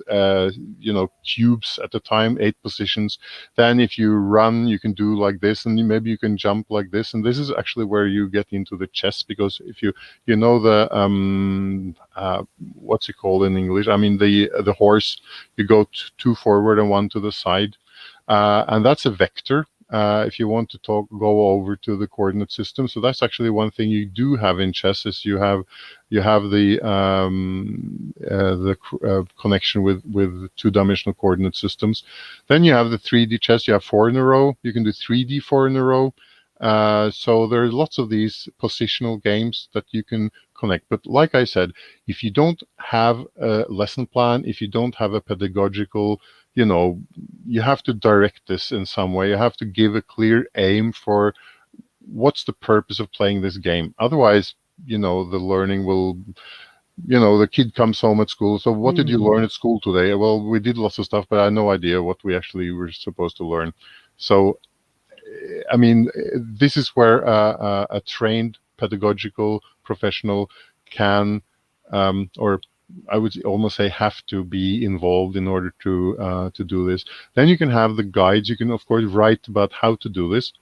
cubes at a time, 8 positions. Then if you run, you can do like this, and maybe you can jump like this. And this is actually where you get into the chess, because if you know the what's it called in English? I mean the horse. You go two forward and one to the side, and that's a vector. If you want to go over to the coordinate system, so that's actually one thing you do have in chess. Is you have the connection with two-dimensional coordinate systems. Then you have the 3D chess. You have 4 in a row. You can do 3D 4 in a row. So there's lots of these positional games that you can connect. But like I said, if you don't have a lesson plan, if you don't have a pedagogical, you have to direct this in some way. You have to give a clear aim for what's the purpose of playing this game. Otherwise, the learning will, the kid comes home at school. So what did you Mm. learn at school today? Well, we did lots of stuff, but I had no idea what we actually were supposed to learn. So I mean, this is where a trained pedagogical professional can, or I would almost say have to be involved in order to do this. Then you can have the guides. You can, of course, write about how to do this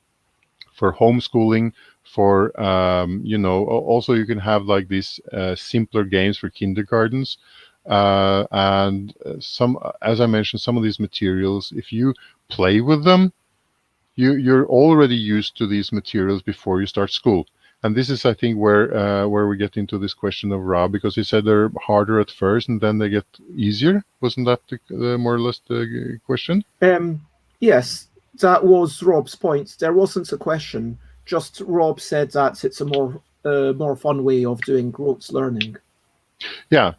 for homeschooling. For also you can have like these simpler games for kindergartens. And some, as I mentioned, some of these materials, if you play with them, you're already used to these materials before you start school. And this is, I think, where we get into this question of Rob, because he said they're harder at first and then they get easier. Wasn't that more or less the question? Yes, that was Rob's point. There wasn't a question. Just Rob said that it's a more fun way of doing rote learning. Yeah,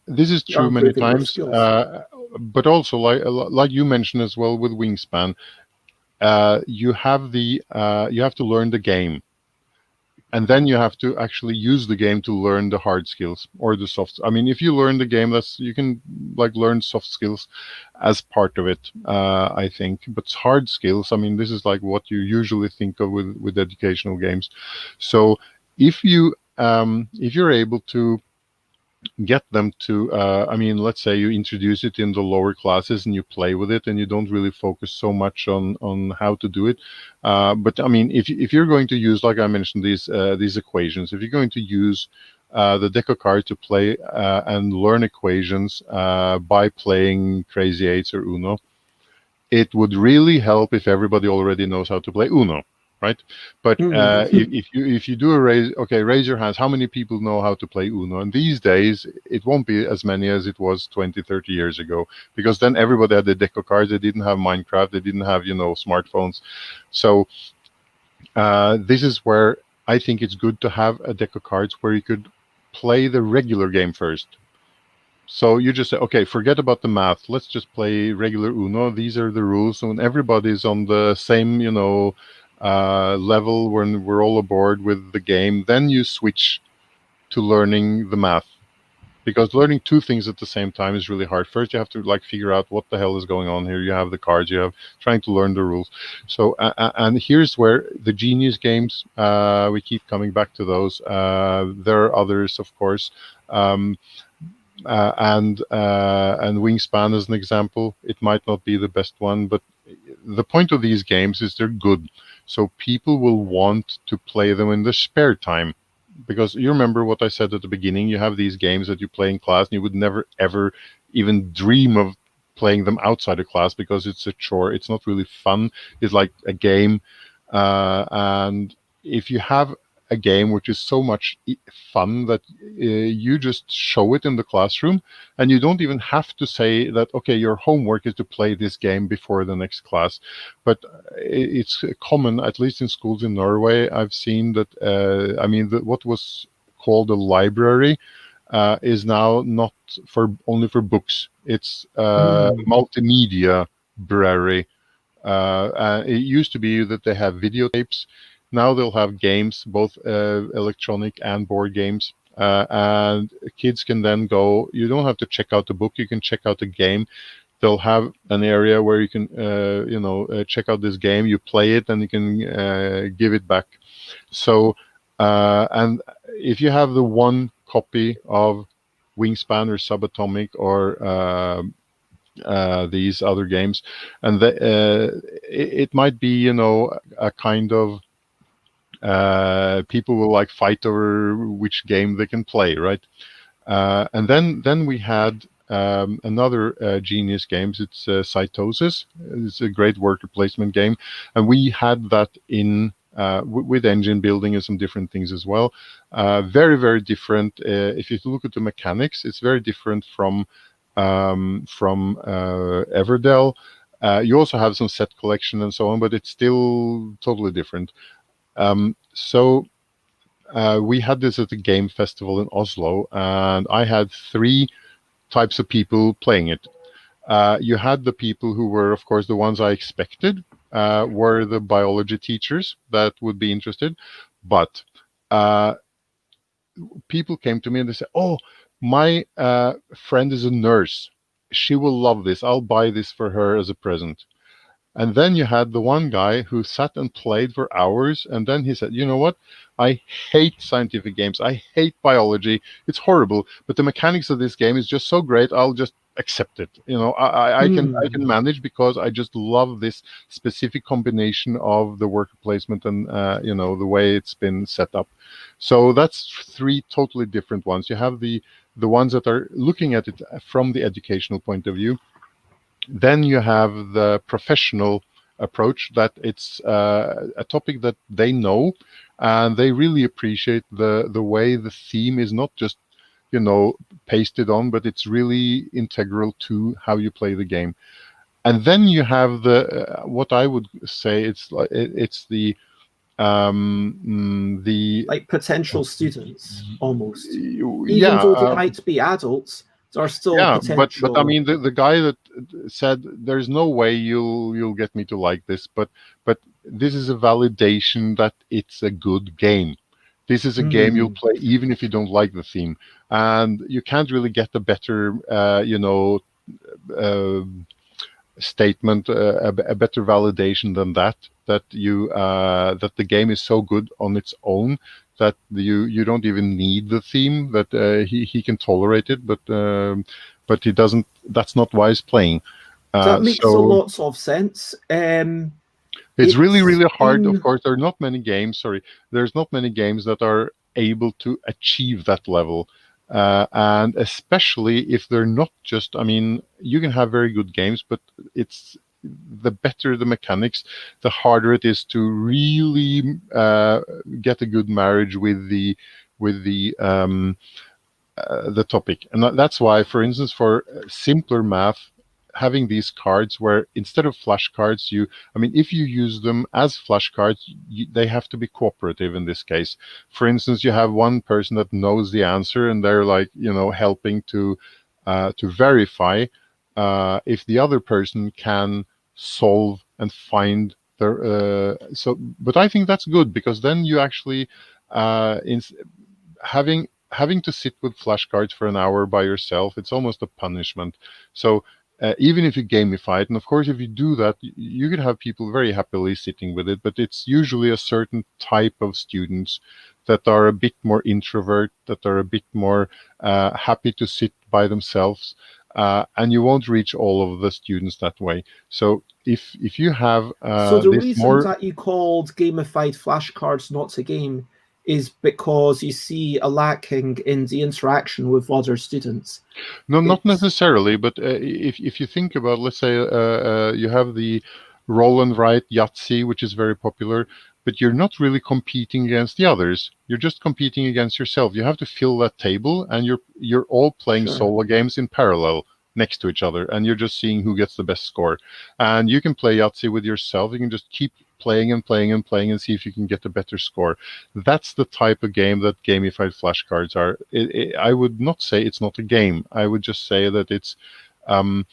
this is You're true many improving your times. skills. But also, like you mentioned as well with Wingspan, you have to learn the game, and then you have to actually use the game to learn the hard skills or the soft. I mean, if you learn the game, you can like learn soft skills as part of it, I think. But hard skills, I mean, this is like what you usually think of with educational games. So if you if you're able to get them to, I mean, let's say you introduce it in the lower classes and you play with it and you don't really focus so much on how to do it. But I mean, if you're going to use, like I mentioned, these equations, if you're going to use the deck of cards to play and learn equations by playing Crazy Eights or Uno, it would really help if everybody already knows how to play Uno, right? But if you do a raise, okay, raise your hands. How many people know how to play Uno? And these days, it won't be as many as it was 20, 30 years ago, because then everybody had the deck of cards. They didn't have Minecraft. They didn't have, smartphones. So this is where I think it's good to have a deck of cards where you could play the regular game first. So you just say, okay, forget about the math. Let's just play regular Uno. These are the rules. And when everybody's on the same, level, when we're all aboard with the game, then you switch to learning the math. Because learning two things at the same time is really hard. First, you have to figure out what the hell is going on here. You have the cards. You have trying to learn the rules. So, and here's where the Genius games. We keep coming back to those. There are others, of course. And Wingspan as an example. It might not be the best one, but the point of these games is they're good. So people will want to play them in their spare time. Because you remember what I said at the beginning, you have these games that you play in class and you would never, ever even dream of playing them outside of class because it's a chore. It's not really fun. It's like a game. And if you have a game which is so much fun that you just show it in the classroom, and you don't even have to say that, okay, your homework is to play this game before the next class. But it's common, at least in schools in Norway, I've seen that, what was called a library is now not only for books. It's multimedia brary. It used to be that they have videotapes. Now they'll have games, both electronic and board games. And kids can then go, you don't have to check out the book, you can check out the game. They'll have an area where you can, check out this game, you play it, and you can give it back. So, and if you have the one copy of Wingspan or Subatomic or these other games, and it might be, a kind of people will fight over which game they can play, right? And then we had another Genius games. It's Cytosis. It's a great worker placement game, and we had that in with engine building and some different things as well. Very, very different. If you look at the mechanics, it's very different from Everdell. You also have some set collection and so on, but it's still totally different. So we had this at the game festival in Oslo, and I had three types of people playing it. You had the people who were, of course, the ones I expected, were the biology teachers that would be interested. But people came to me and they said, oh, my friend is a nurse. She will love this. I'll buy this for her as a present. And then you had the one guy who sat and played for hours, and then he said, you know what? I hate scientific games. I hate biology. It's horrible. But the mechanics of this game is just so great, I'll just accept it. I can manage because I just love this specific combination of the worker placement and the way it's been set up. So that's three totally different ones. You have the ones that are looking at it from the educational point of view. Then you have the professional approach, that it's a topic that they know, and they really appreciate the way the theme is not just pasted on, but it's really integral to how you play the game. And then you have the what I would say it's the potential students almost. Even yeah, though they might be adults, there are still potential. but I mean the guy that said there's no way you'll get me to like this, but this is a validation that it's a good game. This is a game you'll play even if you don't like the theme, and you can't really get a better statement, a better validation than that. That that the game is so good on its own that you don't even need the theme. That he can tolerate it, but he doesn't. That's not why he's playing. That makes a So lot of sense. it's really, It's really hard. Of been course, there are not many games. Sorry, there's not many games that are able to achieve that level. And especially if they're not just, I mean, you can have very good games, but it's the better the mechanics, the harder it is to really get a good marriage with the topic. And that's why, for instance, for simpler math, having these cards where instead of flashcards, I mean, if you use them as flashcards, they have to be cooperative in this case. For instance, you have one person that knows the answer and they're like, helping to verify if the other person can solve and find the, but I think that's good because then you actually, in having to sit with flashcards for an hour by yourself, it's almost a punishment. So even if you gamify it, and of course if you do that, you can have people very happily sitting with it, but it's usually a certain type of students that are a bit more introvert, that are a bit more happy to sit by themselves, and you won't reach all of the students that way. So if you have so the this reason more, that you called gamified flashcards not a game is because you see a lacking in the interaction with other students. no, not It's necessarily, but if you think about, let's say, you have the roll and write Yahtzee, which is very popular, but you're not really competing against the others. You're just competing against yourself. You have to fill that table, and you're all playing sure. solo games in parallel next to each other, and you're just seeing who gets the best score. And you can play Yahtzee with yourself. You can just keep playing and playing and playing and see if you can get a better score. That's the type of game that gamified flashcards are. I would not say it's not a game. I would just say that um,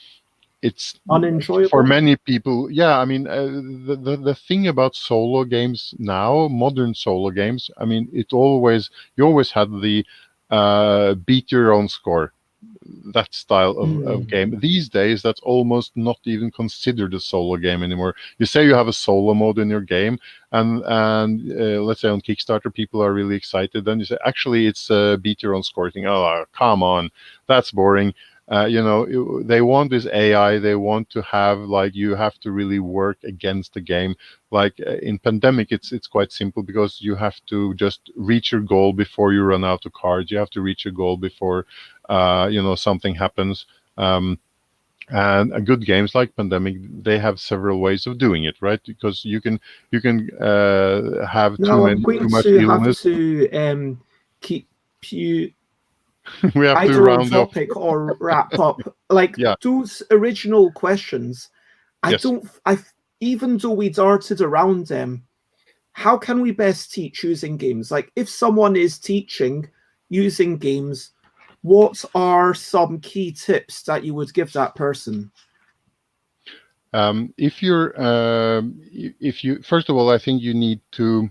it's for Unenjoyable. many people. Yeah, I mean, the thing about solo games now, modern solo games. I mean, you always had the beat your own score, that style of Mm. game. These days, that's almost not even considered a solo game anymore. You say you have a solo mode in your game, and let's say on Kickstarter, people are really excited. Then you say, actually, it's a beat your own score thing. Oh, come on, that's boring. They want this AI. They want to have like you have to really work against the game. Like in Pandemic, it's quite simple because you have to just reach your goal before you run out of cards. You have to reach your goal before something happens. And good games like Pandemic, they have several ways of doing it, right? Because you can have Now I'm too going much to have illness. to keep you We have to either on round off. topic or wrap up. Like Yeah. those original questions, I Yes. don't. I even though we darted around them, how can we best teach using games? Like if someone is teaching using games, what are some key tips that you would give that person? If you first of all, I think you need to.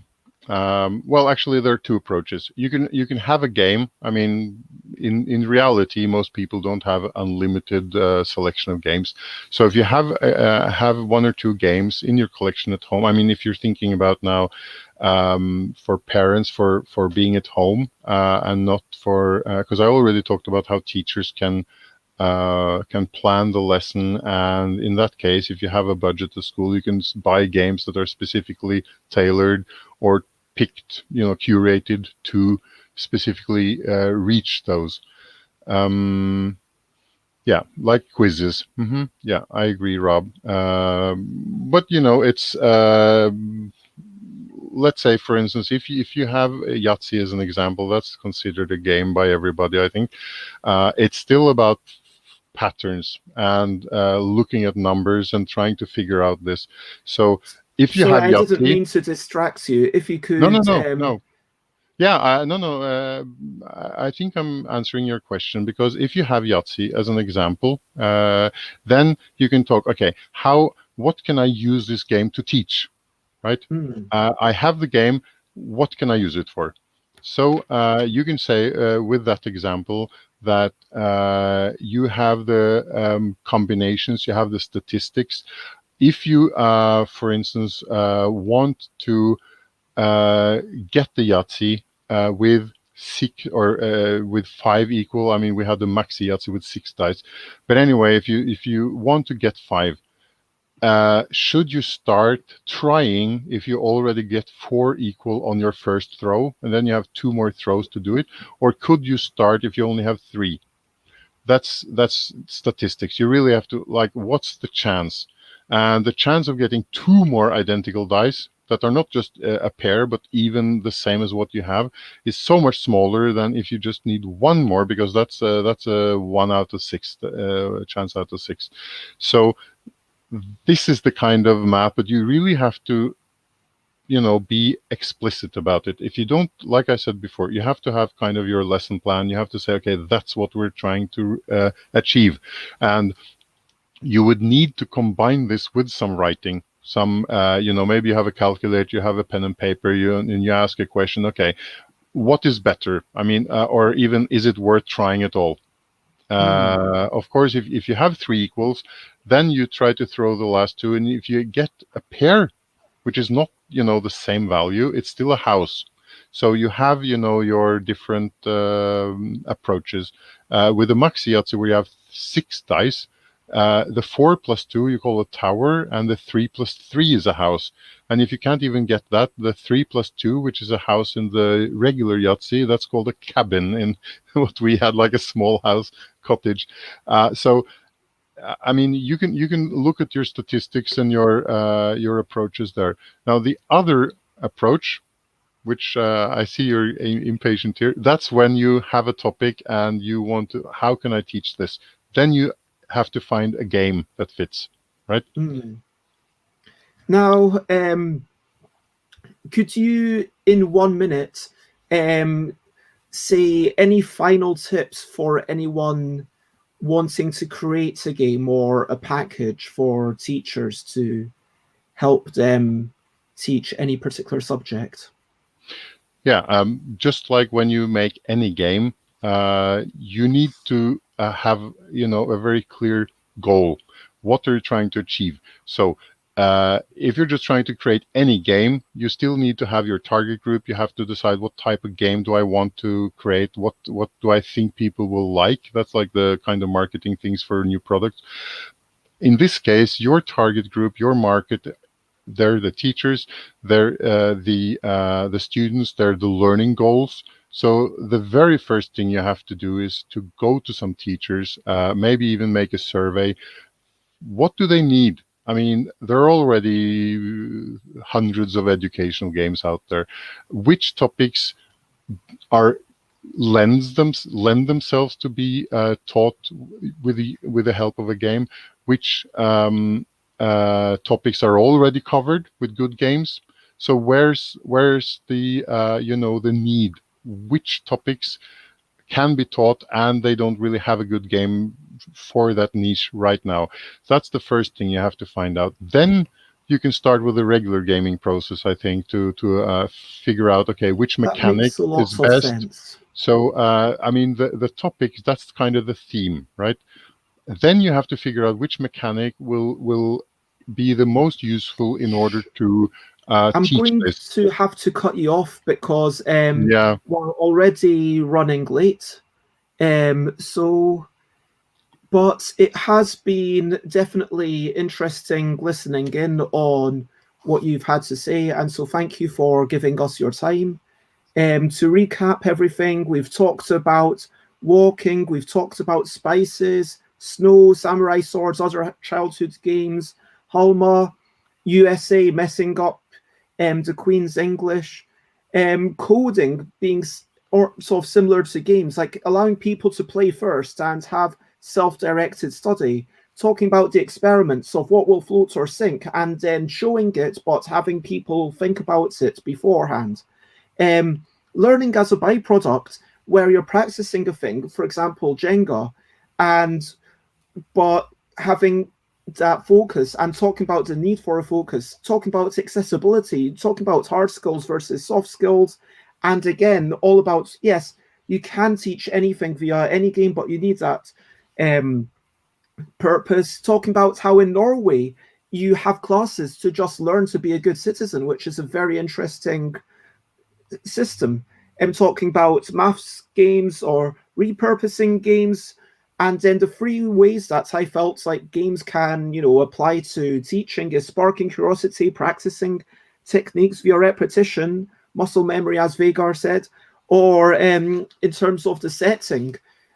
Well, actually, there are two approaches. You can have a game. I mean, in reality, most people don't have unlimited selection of games. So if you have one or two games in your collection at home, I mean, if you're thinking about now for parents for being at home and not for because I already talked about how teachers can plan the lesson, and in that case, if you have a budget at school, you can buy games that are specifically tailored or picked, curated to specifically reach those. Yeah, like quizzes. Yeah, I agree, Rob. But it's let's say, for instance, if you have Yahtzee as an example, that's considered a game by everybody, I think. It's still about patterns and looking at numbers and trying to figure out this. So if you Sorry, have I didn't Yahtzee, mean to distract you. If you no, no, could, no, no. Yeah, no, no. I think I'm answering your question because if you have Yahtzee as an example, then you can talk. Okay, what can I use this game to teach? Right? hmm, I have the game. What can I use it for? So you can say with that example that you have the combinations, you have the statistics. If you, for instance, want to get the Yahtzee with six or with five equal, I mean, we have the maxi Yahtzee with 6 dice. But anyway, if you want to get five, should you start trying if you already get 4 equal on your first throw and then you have 2 more throws to do it, or could you start if you only have 3? That's statistics. You really have to, like, what's the chance? And the chance of getting 2 more identical dice that are not just a pair but even the same as what you have is so much smaller than if you just need 1 more, because that's a 1 out of 6 chance out of 6. So this is the kind of map, but you really have to, be explicit about it. If you don't, like I said before, you have to have kind of your lesson plan. You have to say, okay, that's what we're trying to achieve. And you would need to combine this with some writing. Some, maybe you have a calculator, you have a pen and paper, and you ask a question, okay, what is better? I mean, or even, is it worth trying at all? Of course, if you have 3 equals, then you try to throw the last 2, and if you get a pair, which is not, the same value, it's still a house. So you have, your different approaches. With the maxi Yahtzee, where you have 6 dice, the 4 plus 2 you call a tower, and the 3 plus 3 is a house. And if you can't even get that, the 3 plus 2, which is a house in the regular Yahtzee, that's called a cabin in what we had, like a small house cottage. So I mean, you can look at your statistics and your approaches there. Now, the other approach, which I see you're impatient here, that's when you have a topic and you want to, how can I teach this? Then you have to find a game that fits, right? Now, could you, in 1 minute, say any final tips for anyone wanting to create a game or a package for teachers to help them teach any particular subject? Yeah, just like when you make any game, you need to have, a very clear goal. What are you trying to achieve? So if you're just trying to create any game, you still need to have your target group. You have to decide, what type of game do I want to create? What do I think people will like? That's like the kind of marketing things for new products. In this case, your target group, your market, they're the teachers, they're the students, they're the learning goals. So the very first thing you have to do is to go to some teachers, maybe even make a survey. What do they need? I mean, there are already hundreds of educational games out there. Which topics are lend themselves to be taught with the help of a game? Which topics are already covered with good games? So where's the the need? Which topics can be taught and they don't really have a good game for that niche right now? That's the first thing you have to find out. Then you can start with the regular gaming process, I think, to figure out, okay, which That mechanic makes a is lot of best. sense. So I mean, the topic, that's kind of the theme, right? Then you have to figure out which mechanic will be the most useful in order to I'm teach going this. to have to cut you off because Yeah. we're already running late. So, but it has been definitely interesting listening in on what you've had to say. And so thank you for giving us your time. To recap everything, we've talked about walking, we've talked about spices, snow, samurai swords, other childhood games, Halma, USA messing up the Queen's English, coding being or sort of similar to games, like allowing people to play first and have self-directed study, talking about the experiments of what will float or sink, and then showing it, but having people think about it beforehand. Learning as a byproduct, where you're practicing a thing, for example, Jenga, and but having that focus and talking about the need for a focus, talking about accessibility, talking about hard skills versus soft skills, And again, all about, yes, you can teach anything via any game, but you need that um, purpose. Talking about how in Norway you have classes to just learn to be a good citizen, which is a very interesting system. I'm talking about maths games or repurposing games, and then the three ways that I felt like games can, apply to teaching is sparking curiosity, practicing techniques via repetition, muscle memory, as Vegard said, or in terms of the setting,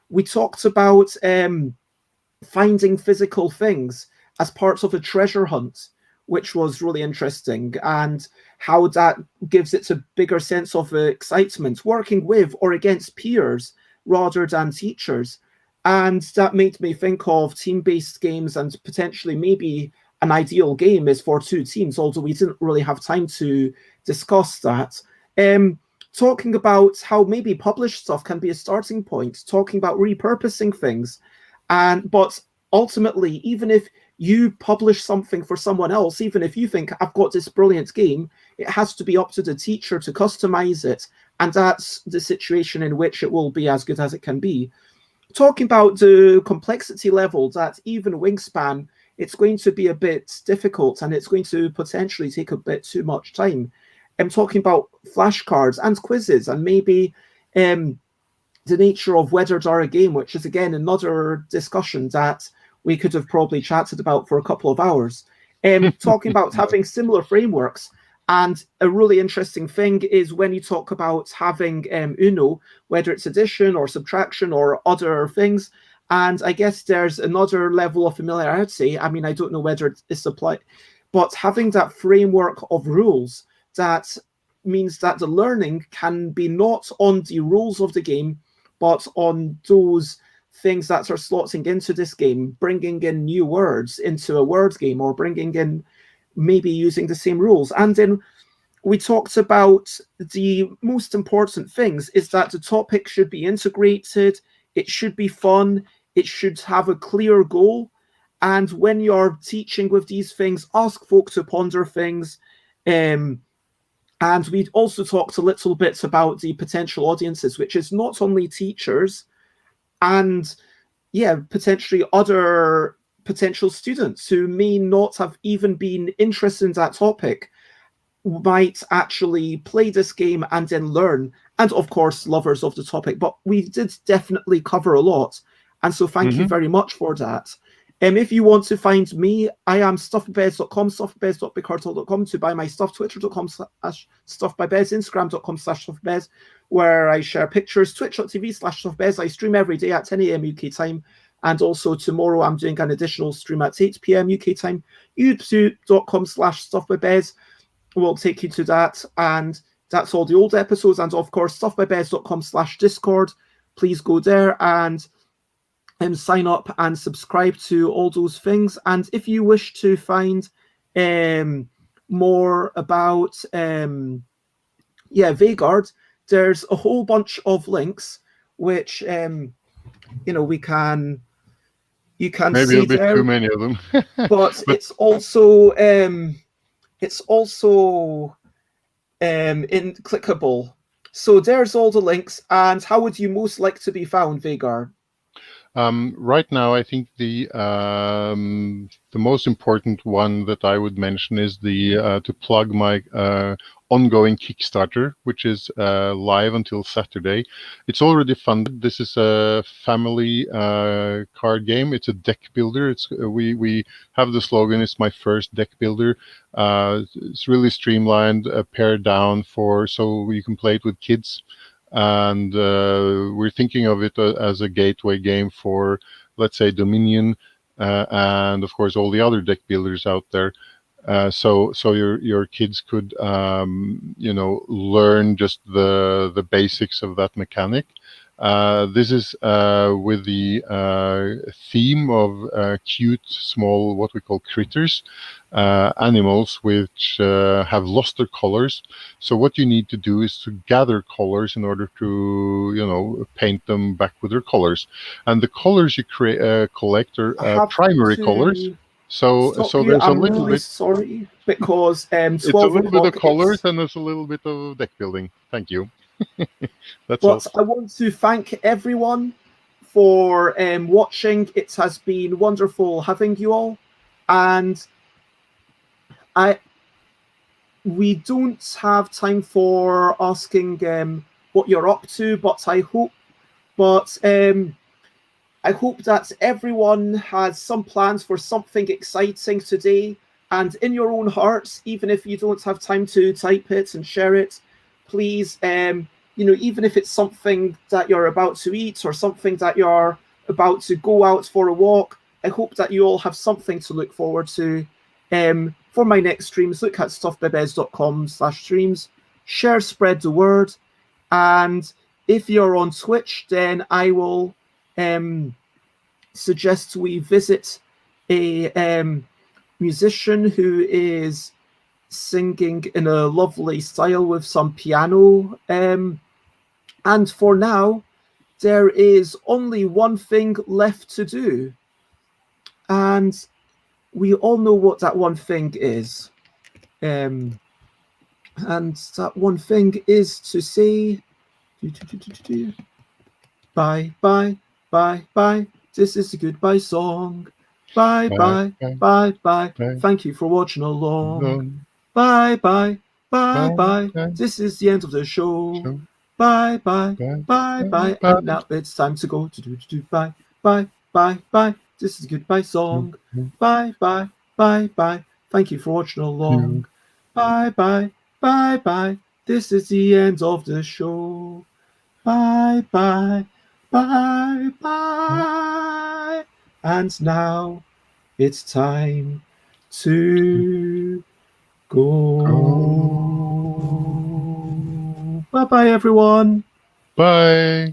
we talked about finding physical things as parts of a treasure hunt, which was really interesting, and how that gives it a bigger sense of excitement, working with or against peers rather than teachers. And that made me think of team-based games, and potentially maybe an ideal game is for two teams, although we didn't really have time to discuss that. Talking about how maybe published stuff can be a starting point, talking about repurposing things, but ultimately, even if you publish something for someone else, even if you think I've got this brilliant game, it has to be up to the teacher to customize it, and that's the situation in which it will be as good as it can be. Talking about the complexity level, that even Wingspan, it's going to be a bit difficult, and it's going to potentially take a bit too much time. I'm talking about flashcards and quizzes, and maybe the nature of whether they're a game, which is again another discussion that we could have probably chatted about for a couple of hours. Talking about having similar frameworks. And a really interesting thing is when you talk about having Uno, whether it's addition or subtraction or other things. And I guess there's another level of familiarity. I mean, I don't know whether it's applied, but having that framework of rules, that means that the learning can be not on the rules of the game, but on those things that are slotting into this game, bringing in new words into a word game, or bringing in maybe using the same rules. And then we talked about the most important things is that the topic should be integrated, it should be fun, it should have a clear goal. And when you're teaching with these things, ask folk to ponder things. And we also talked a little bit about the potential audiences, which is not only teachers and potentially other potential students who may not have even been interested in that topic, might actually play this game and then learn. And of course, lovers of the topic. But we did definitely cover a lot. And so thank you very much for that. If you want to find me, I am stuffbybez.com, stuffbybez.bigcartel.com, to buy my stuff, twitter.com/stuffbybez, instagram.com/stuffbybez, where I share pictures, twitch.tv/stuffbez. I stream every day at 10 a.m. UK time. And also tomorrow I'm doing an additional stream at 8 p.m. UK time. youtube.com/stuffbybez will take you to that. And that's all the old episodes. And of course, stuffbybez.com/discord. Please go there and sign up and subscribe to all those things. And if you wish to find more about Vegard, there's a whole bunch of links which you can Maybe see a bit there, too many of them. but it's also in clickable. So there's all the links. And how would you most like to be found, Vegard? Right now, I think the most important one that I would mention is to plug my ongoing Kickstarter, which is live until Saturday. It's already funded. This is a family card game. It's a deck builder. We have the slogan, "It's my first deck builder." It's really streamlined, pared down so you can play it with kids. And we're thinking of it as a gateway game for, let's say, Dominion, and of course all the other deck builders out there. So your kids could learn just the basics of that mechanic. This is with the theme of cute, small, what we call critters, animals which have lost their colors. So what you need to do is to gather colors in order to, paint them back with their colors. And the colors you collect are primary colors. So there's a little bit. Sorry, because 12 it's a little bit of o'clock. colors and there's a little bit of deck building. Thank you. That's all. But I want to thank everyone for watching. It has been wonderful having you all, and I we don't have time for asking what you're up to, but I hope that everyone has some plans for something exciting today. And in your own hearts, even if you don't have time to type it and share it, please, even if it's something that you're about to eat or something that you're about to go out for a walk, I hope that you all have something to look forward to. For my next streams, look at stuffbybez.com/streams, share, spread the word. And if you're on Twitch, then I will suggest we visit a musician who is singing in a lovely style with some piano. And for now, there is only one thing left to do. And we all know what that one thing is. And that one thing is to say bye, bye, bye, bye. This is the goodbye song. Bye, bye, bye, bye. Thank you for watching along. Bye, bye, bye, bye. This is the end of the show. Bye, bye, bye, bye. And now it's time to go. Bye, bye, bye, bye. This is the goodbye song. Bye, bye, bye, bye. Thank you for watching along. Bye, bye, bye, bye. This is the end of the show. Bye, bye, bye, bye. And now it's time to go. Bye bye, everyone. Bye.